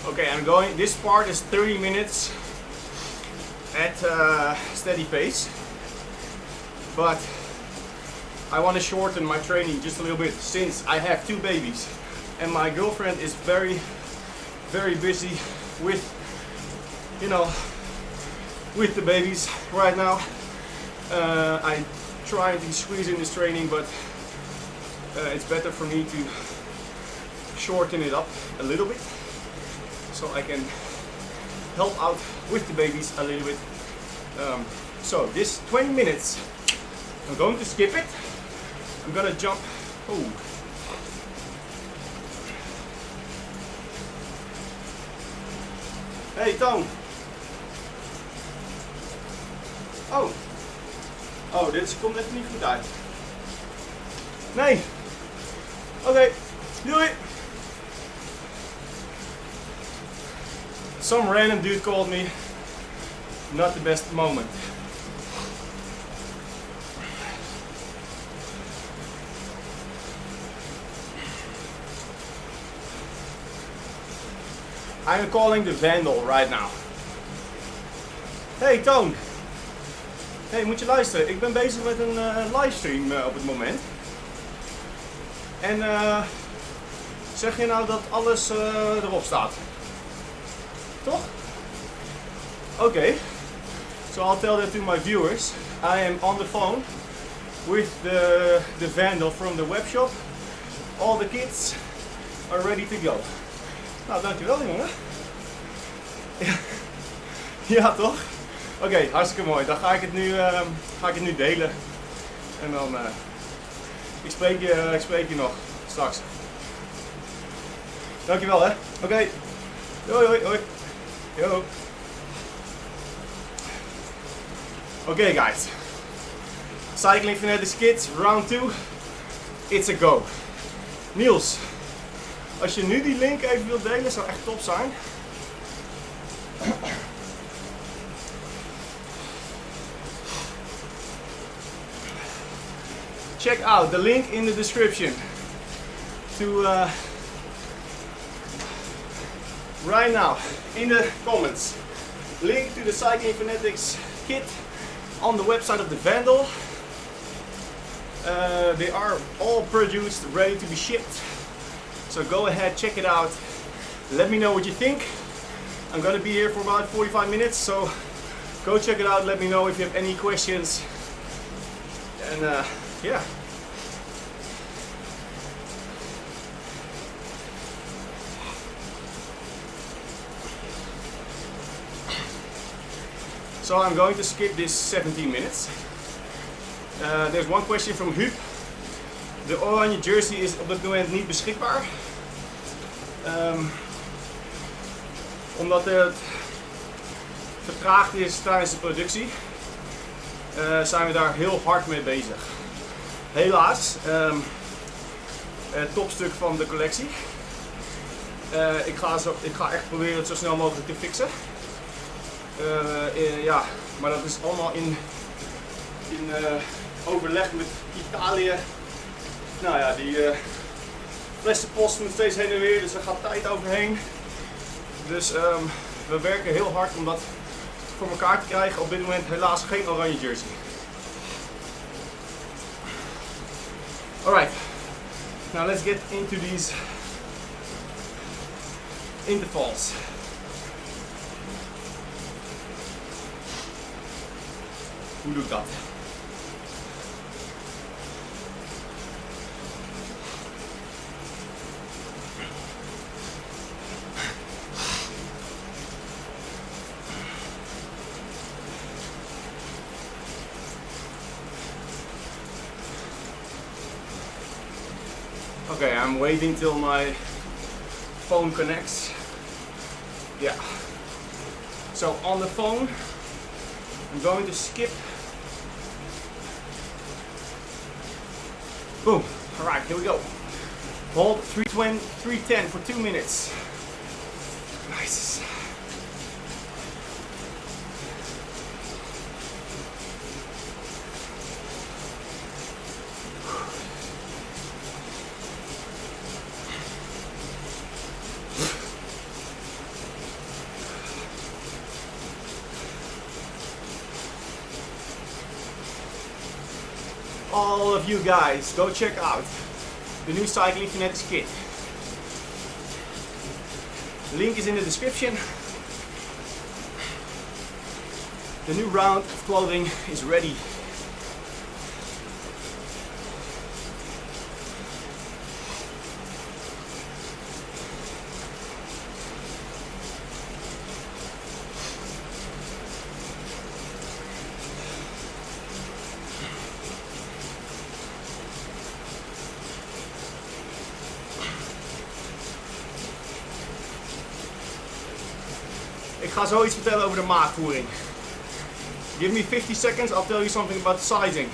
Okay, I'm going, this part is 30 minutes at steady pace, but I want to shorten my training just a little bit since I have 2 babies and my girlfriend is very busy with, you know, with the babies right now. I try to squeeze in this training, but it's better for me to shorten it up a little bit so I can help out with the babies a little bit. So this 20 minutes, I'm going to skip it. I'm gonna jump. Oh. Hey Toon. Oh. Oh, dit komt even niet goed uit. Nee. Oké, doei. Some random dude called me. Not the best moment. I'm calling the vandal right now. Hey Toon. Hey, moet je luisteren. Ik ben bezig met een livestream op het moment. En zeg je nou dat alles erop staat? Toch? Okay. So I'll tell that to my viewers. I am on the phone with the vandal from the webshop. All the kids are ready to go. Nou, dankjewel jongen. Ja, toch? Oké, hartstikke mooi. Dan ga ik het nu delen. En dan ik spreek je nog straks. Dankjewel hè. Oké. Hoi hoi hoi. Yo. Okay guys. Cycling Fanatics Kids round 2. It's a go. Niels, als je nu die link even wilt delen, zou echt top zijn. Check out the link in the description to right now in the comments. Link to the Cycling Fanatics kit on the website of the Vandal. They are all produced, ready to be shipped. So go ahead, check it out. Let me know what you think. I'm gonna be here for about 45 minutes, so go check it out. Let me know if you have any questions. And yeah. So I'm going to skip this 17 minutes. There's one question from Huub. De oranje jersey is op dit moment niet beschikbaar. Omdat het vertraagd is tijdens de productie, zijn we daar heel hard mee bezig. Helaas, het topstuk van de collectie. Ik ga echt proberen het zo snel mogelijk te fixen. Ja, maar dat is allemaal in overleg met Italië. Nou ja, die flessenpost moet steeds heen en weer, dus er gaat tijd overheen. Dus we werken heel hard om dat voor elkaar te krijgen. Op dit moment helaas geen oranje jersey. Alright, now let's get into these intervals. Hoe doe ik dat? Okay, I'm waiting till my phone connects. Yeah. So on the phone, I'm going to skip. Boom. Alright, here we go. Hold 310 for 2 minutes. Nice. All of you guys, go check out the new Cycling Fanatics kit. Link is in the description. The new round of clothing is ready. Ik ga zoiets vertellen over de maagvoering. Give me 50 seconds, I'll tell you something about the sizing.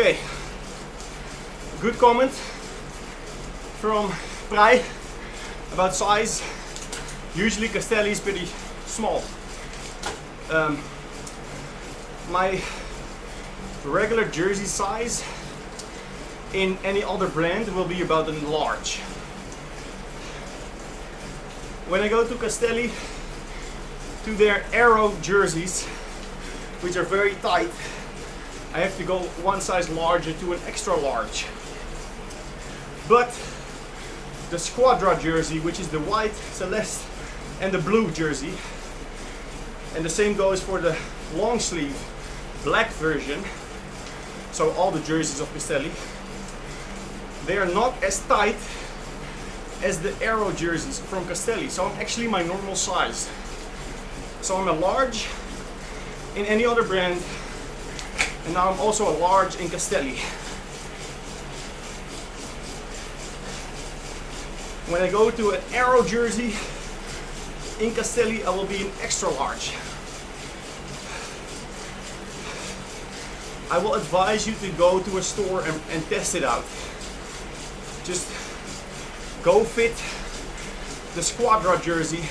Okay, good comment from Prij about size. Usually Castelli is pretty small. My regular jersey size in any other brand will be about a large. When I go to Castelli, to their Aeroad jerseys, which are very tight, I have to go one size larger to an extra large. But the Squadra jersey, which is the white, celeste and the blue jersey, and the same goes for the long sleeve black version, so all the jerseys of Castelli, they are not as tight as the Aeroad jerseys from Castelli. So I'm actually my normal size. So I'm a large in any other brand, and now I'm also a large in Castelli. When I go to an Aeroad jersey in Castelli, I will be an extra large. I will advise you to go to a store and test it out. Just go fit the Squadra jersey,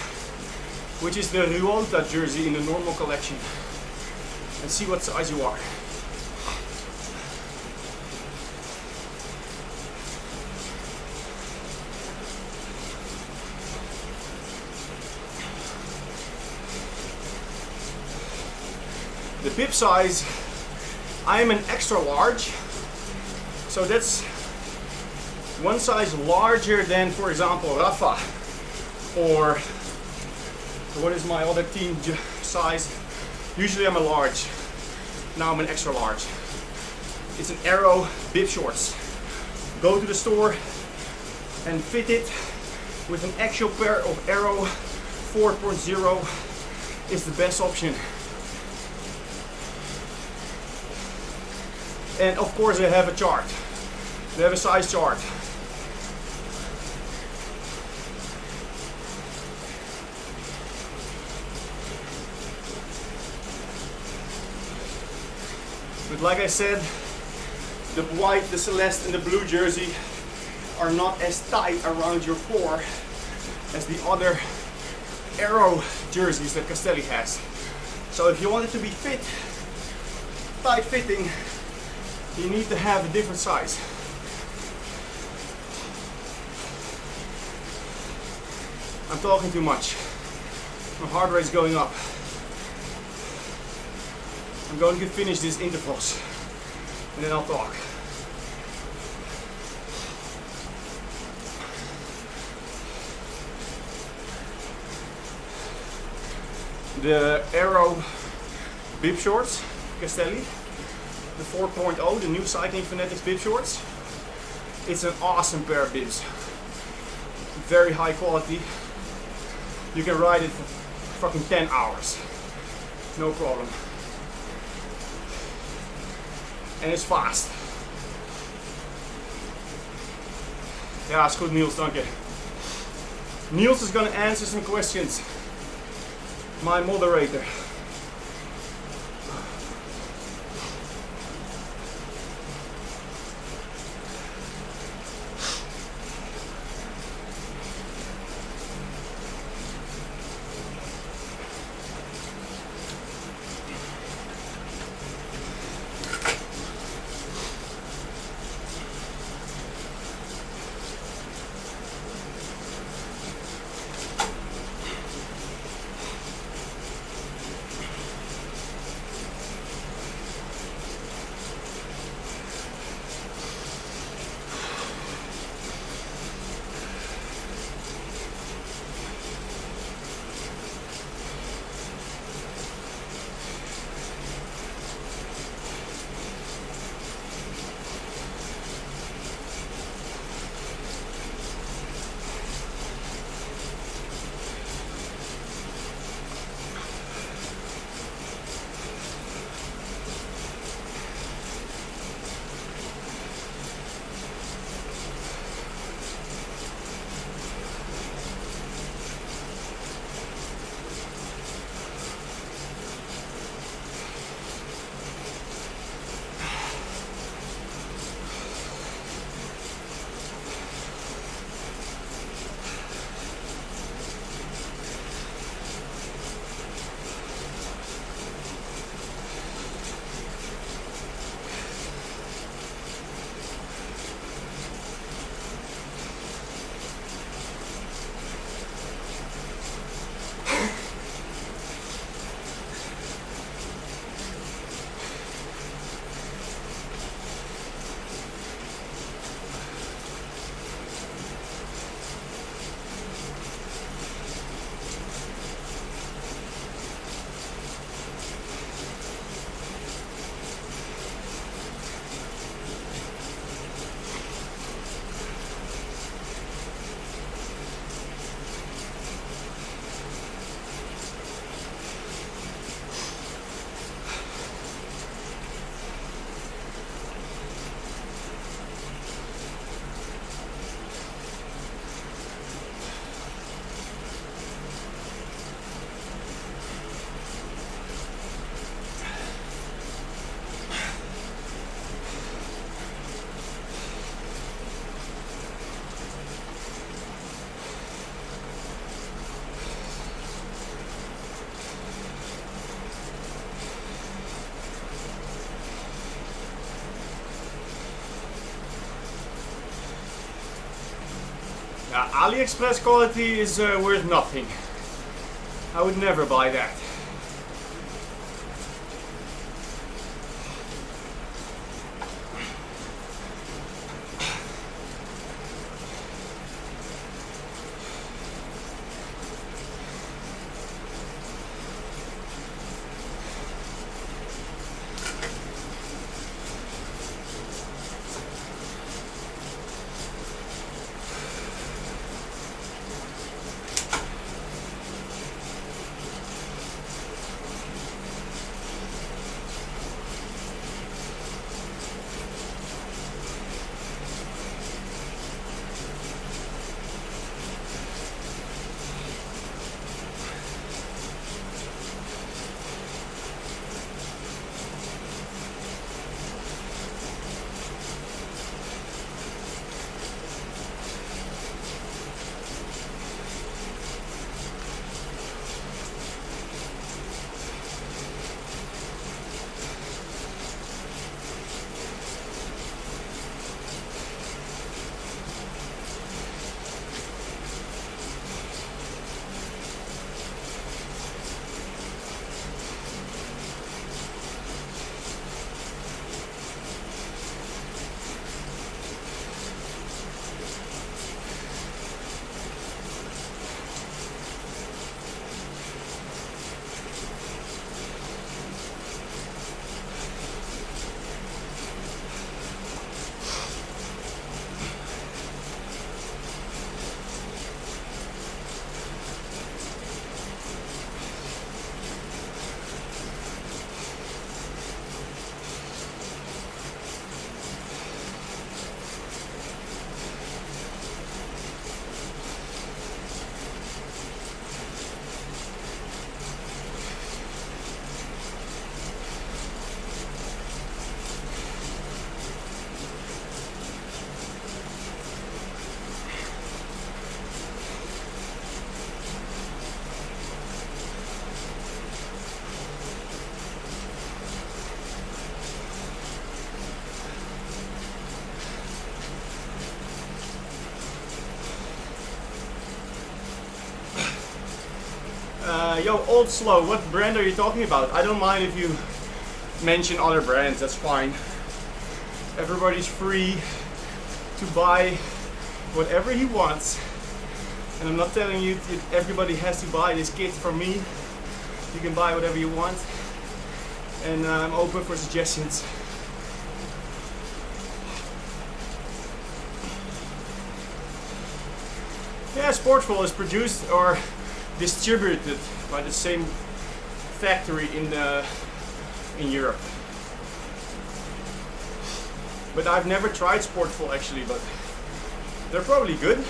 which is the Ruota jersey in the normal collection, and see what size you are. The bib size, I am an extra large, so that's one size larger than, for example, Rafa, or what is my other team size? Usually I'm a large, now I'm an extra large. It's an Aero bib shorts. Go to the store and fit it with an actual pair of Aero 4.0 is the best option. And of course they have a chart. They have a size chart. But like I said, the white, the celeste and the blue jersey are not as tight around your core as the other Aero jerseys that Castelli has. So if you want it to be fit, tight fitting, you need to have a different size. I'm talking too much. My heart rate is going up. I'm going to finish these intervals and then I'll talk. The Aero bib shorts, Castelli, the 4.0, the new Cycling Fanatics bib shorts. It's an awesome pair of bibs. Very high quality. You can ride it for fucking 10 hours. No problem. En is fast. Ja, is goed Niels, dank je. Niels is gonna answer some questions. My moderator. AliExpress quality is worth nothing. I would never buy that. Yo, Old Slow, what brand are you talking about? I don't mind if you mention other brands, that's fine. Everybody's free to buy whatever he wants. And I'm not telling you that everybody has to buy this kit from me. You can buy whatever you want. And I'm open for suggestions. Yeah, Sportful is produced or distributed by the same factory in Europe. But I've never tried Sportful actually, but they're probably good.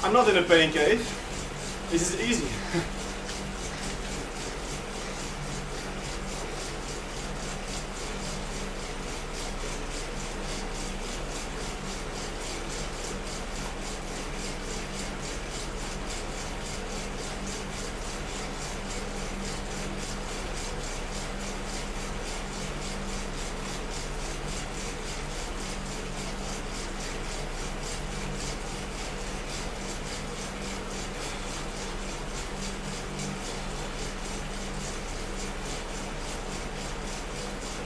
I'm not in a pain cave. This is easy.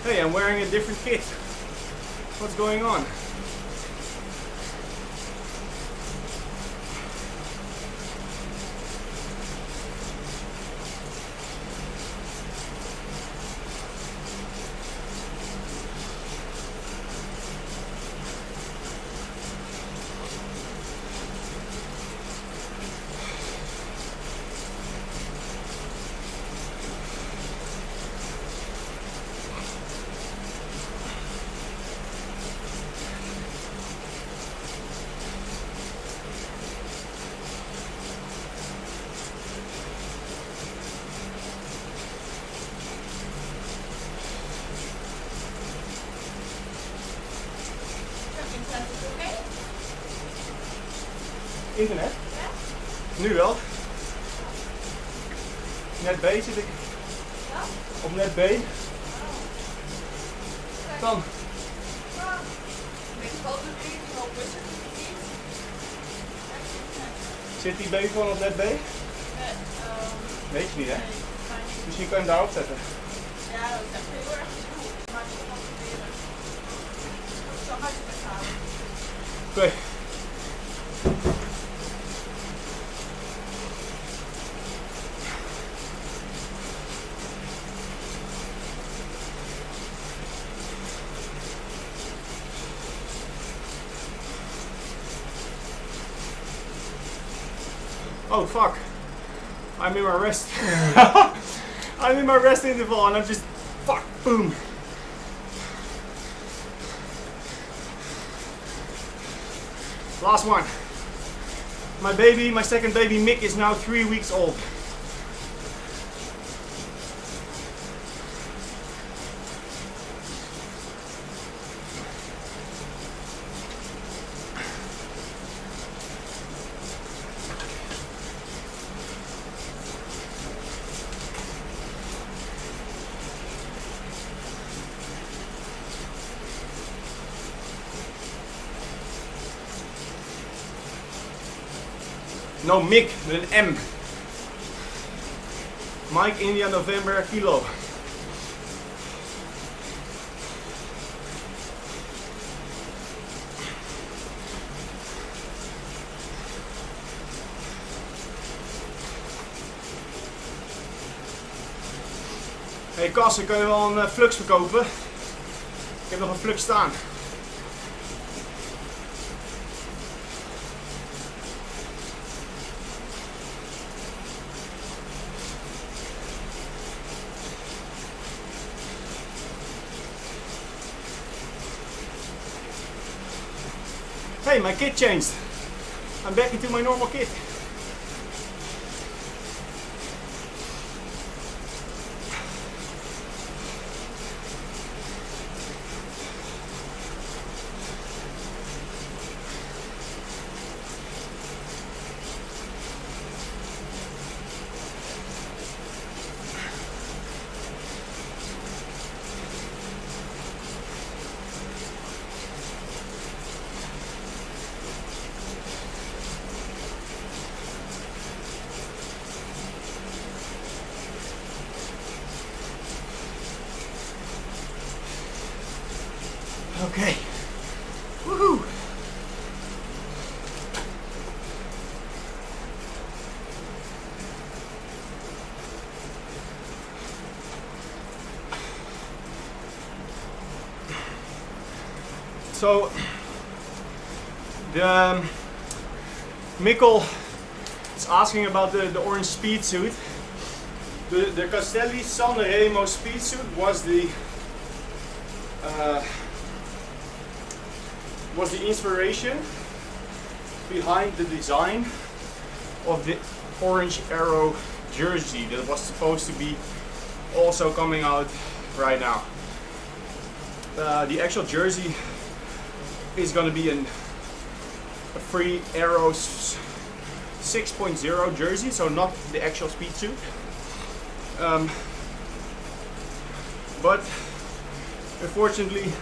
Hey, I'm wearing a different kit. What's going on? Internet? Nu wel. Net B zit ik. Op net B. Dan. Zit die B gewoon op net B? Weet je niet, hè? Misschien kan je hem daarop zetten. Ja, dat is echt heel erg goed. Maar ik kan het proberen. Ik zal hard weghalen. Oké. Oh fuck. I'm in my rest. I'm in my rest interval and I'm just fuck boom. Last one. My second baby Mick is now 3 weeks old. No, Mick met een M. Mike India November Kilo. Hey Kasse, kun je wel een flux verkopen? Ik heb nog een flux staan. Hey, my kit changed. I'm back into my normal kit. Okay. Woohoo! So the Mikkel is asking about the orange speed suit. The Castelli Sanremo speed suit was the inspiration behind the design of the orange Aero jersey that was supposed to be also coming out right now. The actual jersey is going to be a free Aero 6.0 jersey, so not the actual speed suit. But unfortunately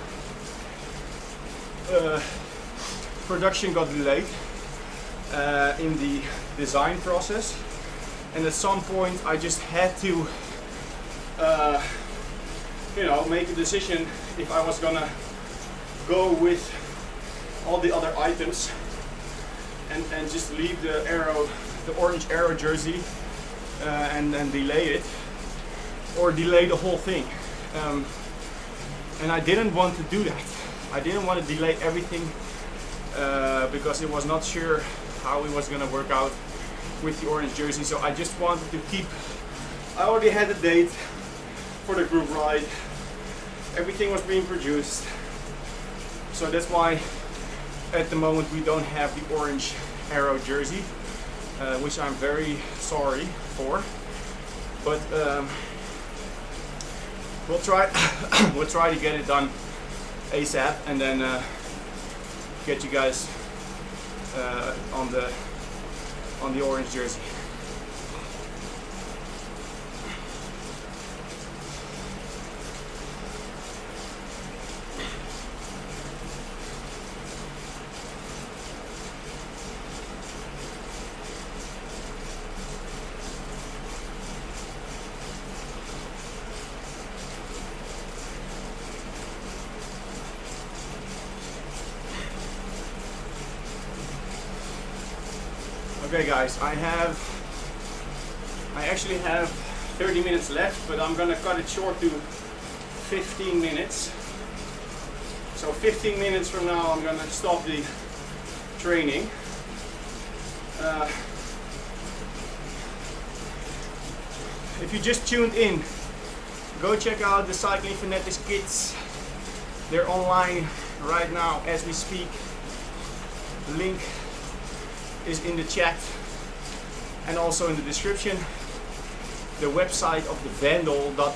production got delayed in the design process, and at some point I just had to make a decision if I was gonna go with all the other items and just leave the orange Aero jersey and delay it, or delay the whole thing. And I didn't want to do that. I didn't want to delay everything because it was not sure how it was going to work out with the orange jersey. So I just wanted to keep, I already had a date for the group ride. Everything was being produced. So that's why at the moment we don't have the orange Aero jersey, which I'm very sorry for. But we'll try to get it done ASAP, and then get you guys on the on the orange jersey. Okay guys, I actually have 30 minutes left, but I'm gonna cut it short to 15 minutes. So 15 minutes from now I'm gonna stop the training. If you just tuned in, go check out the Cycling Fanatics kits. They're online right now as we speak. The link is in the chat and also in the description. The website of the Vandal.be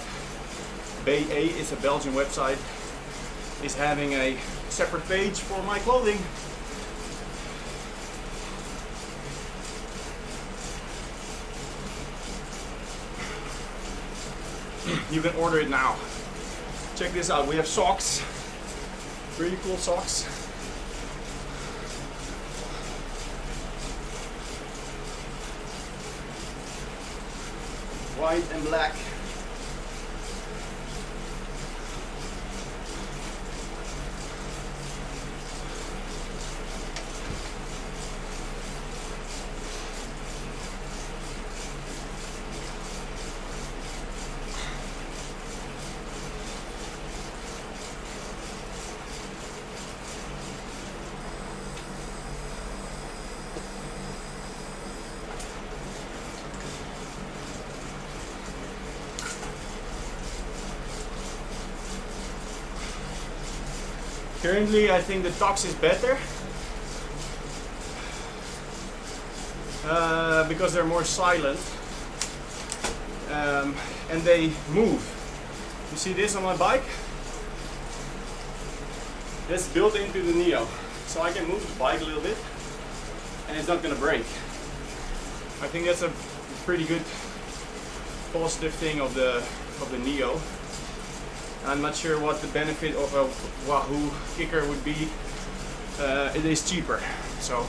is a Belgian website, is having a separate page for my clothing. You can order it now. Check this out, we have socks, really cool socks. White and black. Currently, I think the Tox is better because they're more silent and they move. You see this on my bike? That's built into the Neo, so I can move the bike a little bit and it's not going to break. I think that's a pretty good positive thing of the Neo. I'm not sure what the benefit of a Wahoo kicker would be. It is cheaper, so.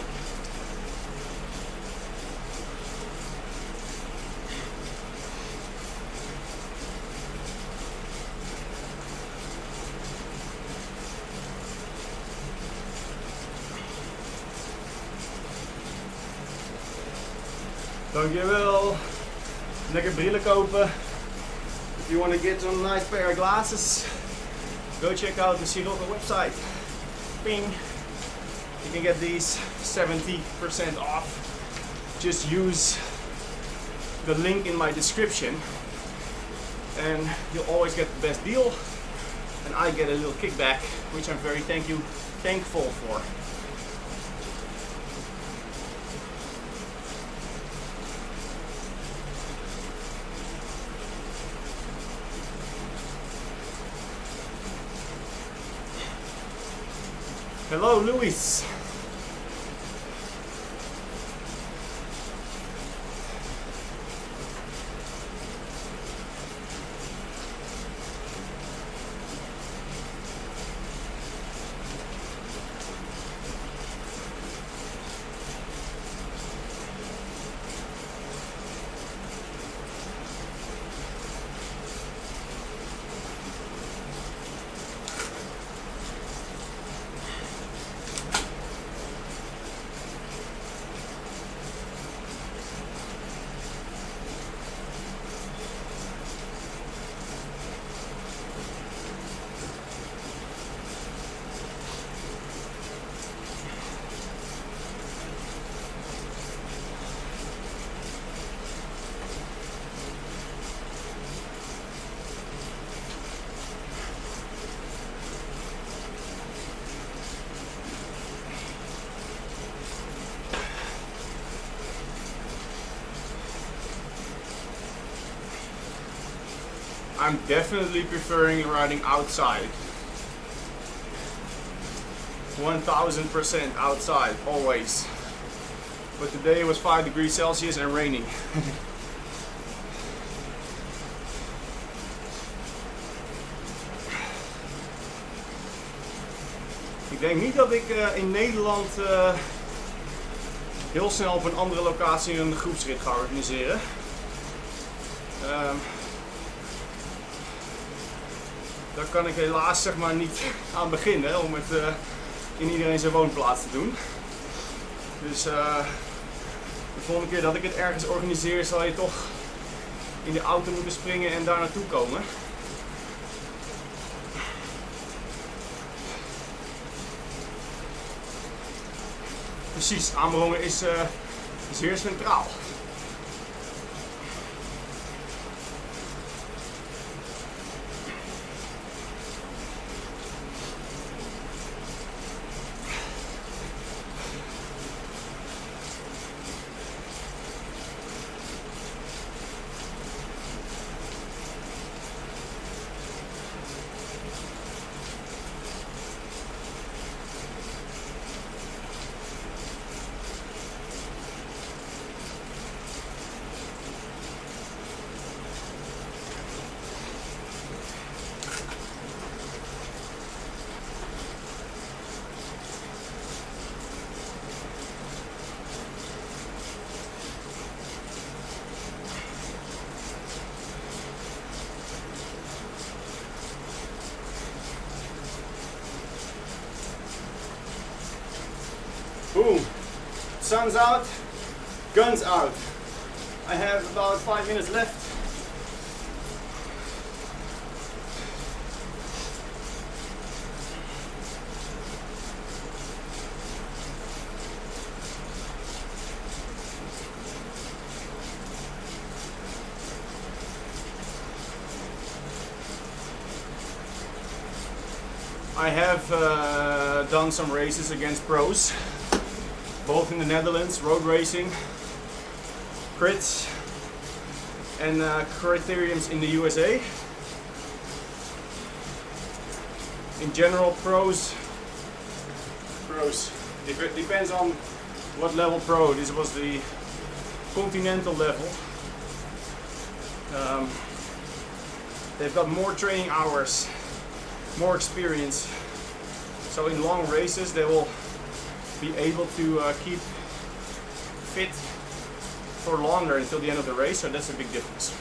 Dankjewel. Lekker brillen kopen. If you want to get some nice pair of glasses, go check out the Siloka website. Ping. You can get these 70% off. Just use the link in my description and you'll always get the best deal. And I get a little kickback, which I'm very thankful for. Hello, Luis. I'm definitely preferring riding outside. 1000% outside, always. but today it was 5 degrees Celsius and raining. Ik denk niet dat ik in Nederland heel snel op een andere locatie een groepsrit ga organiseren. Daar kan ik helaas zeg maar niet aan beginnen om het in iedereen zijn woonplaats te doen. Dus de volgende keer dat ik het ergens organiseer zal je toch in de auto moeten springen en daar naartoe komen. Precies, Amerongen is zeer centraal. Boom! Sun's out, guns out. I have about 5 minutes left. I have done some races against pros, both in the Netherlands, road racing, crits, and criteriums in the USA. In general, pros, it depends on what level pro. This was the continental level. They've got more training hours, more experience, so in long races they will be able to keep fit for longer until the end of the race, so that's a big difference.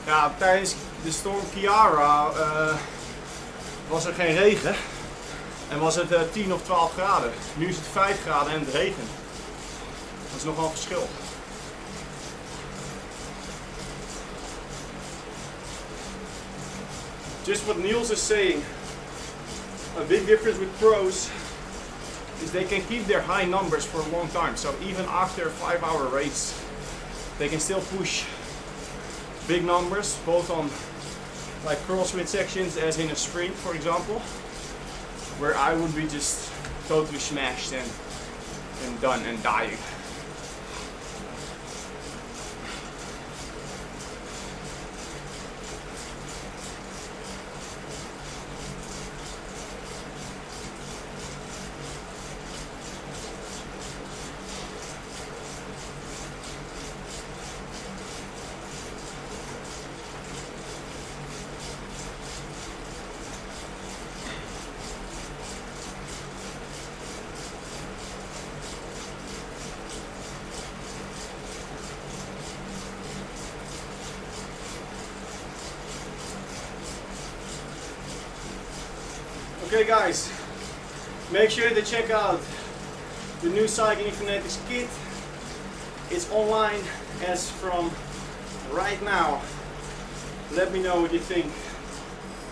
Ja, tijdens de storm Kiara was er geen regen en was het 10 of 12 graden. Nu is het 5 graden en het regent. Dat is nogal een verschil. Just what Niels is saying, a big difference with pros is they can keep their high numbers for a long time. So even after a 5-hour race, they can still push big numbers, both on like crosswind sections as in a sprint, for example, where I would be just totally smashed and done and dying. Okay guys, make sure to check out the new Cycling Fanatics kit. It's online as from right now. Let me know what you think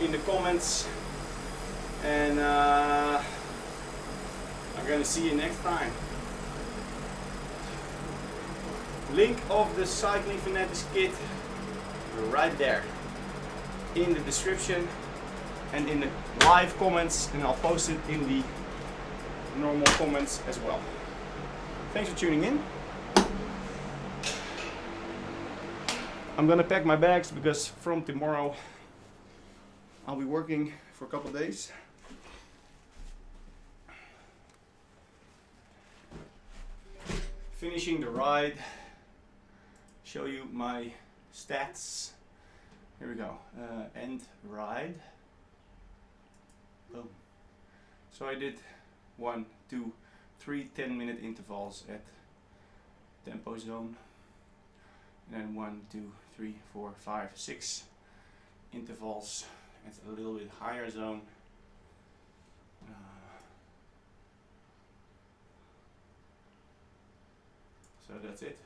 in the comments, and I'm gonna see you next time. Link of the Cycling Fanatics kit right there in the description and in the live comments, and I'll post it in the normal comments as well. Thanks for tuning in. I'm gonna pack my bags because from tomorrow I'll be working for a couple of days. Finishing the ride, show you my stats. Here we go, end ride. Boom. So I did 1, 2, 3 10-minute intervals at tempo zone. And then 1, 2, 3, 4, 5, 6 intervals at a little bit higher zone. So that's it.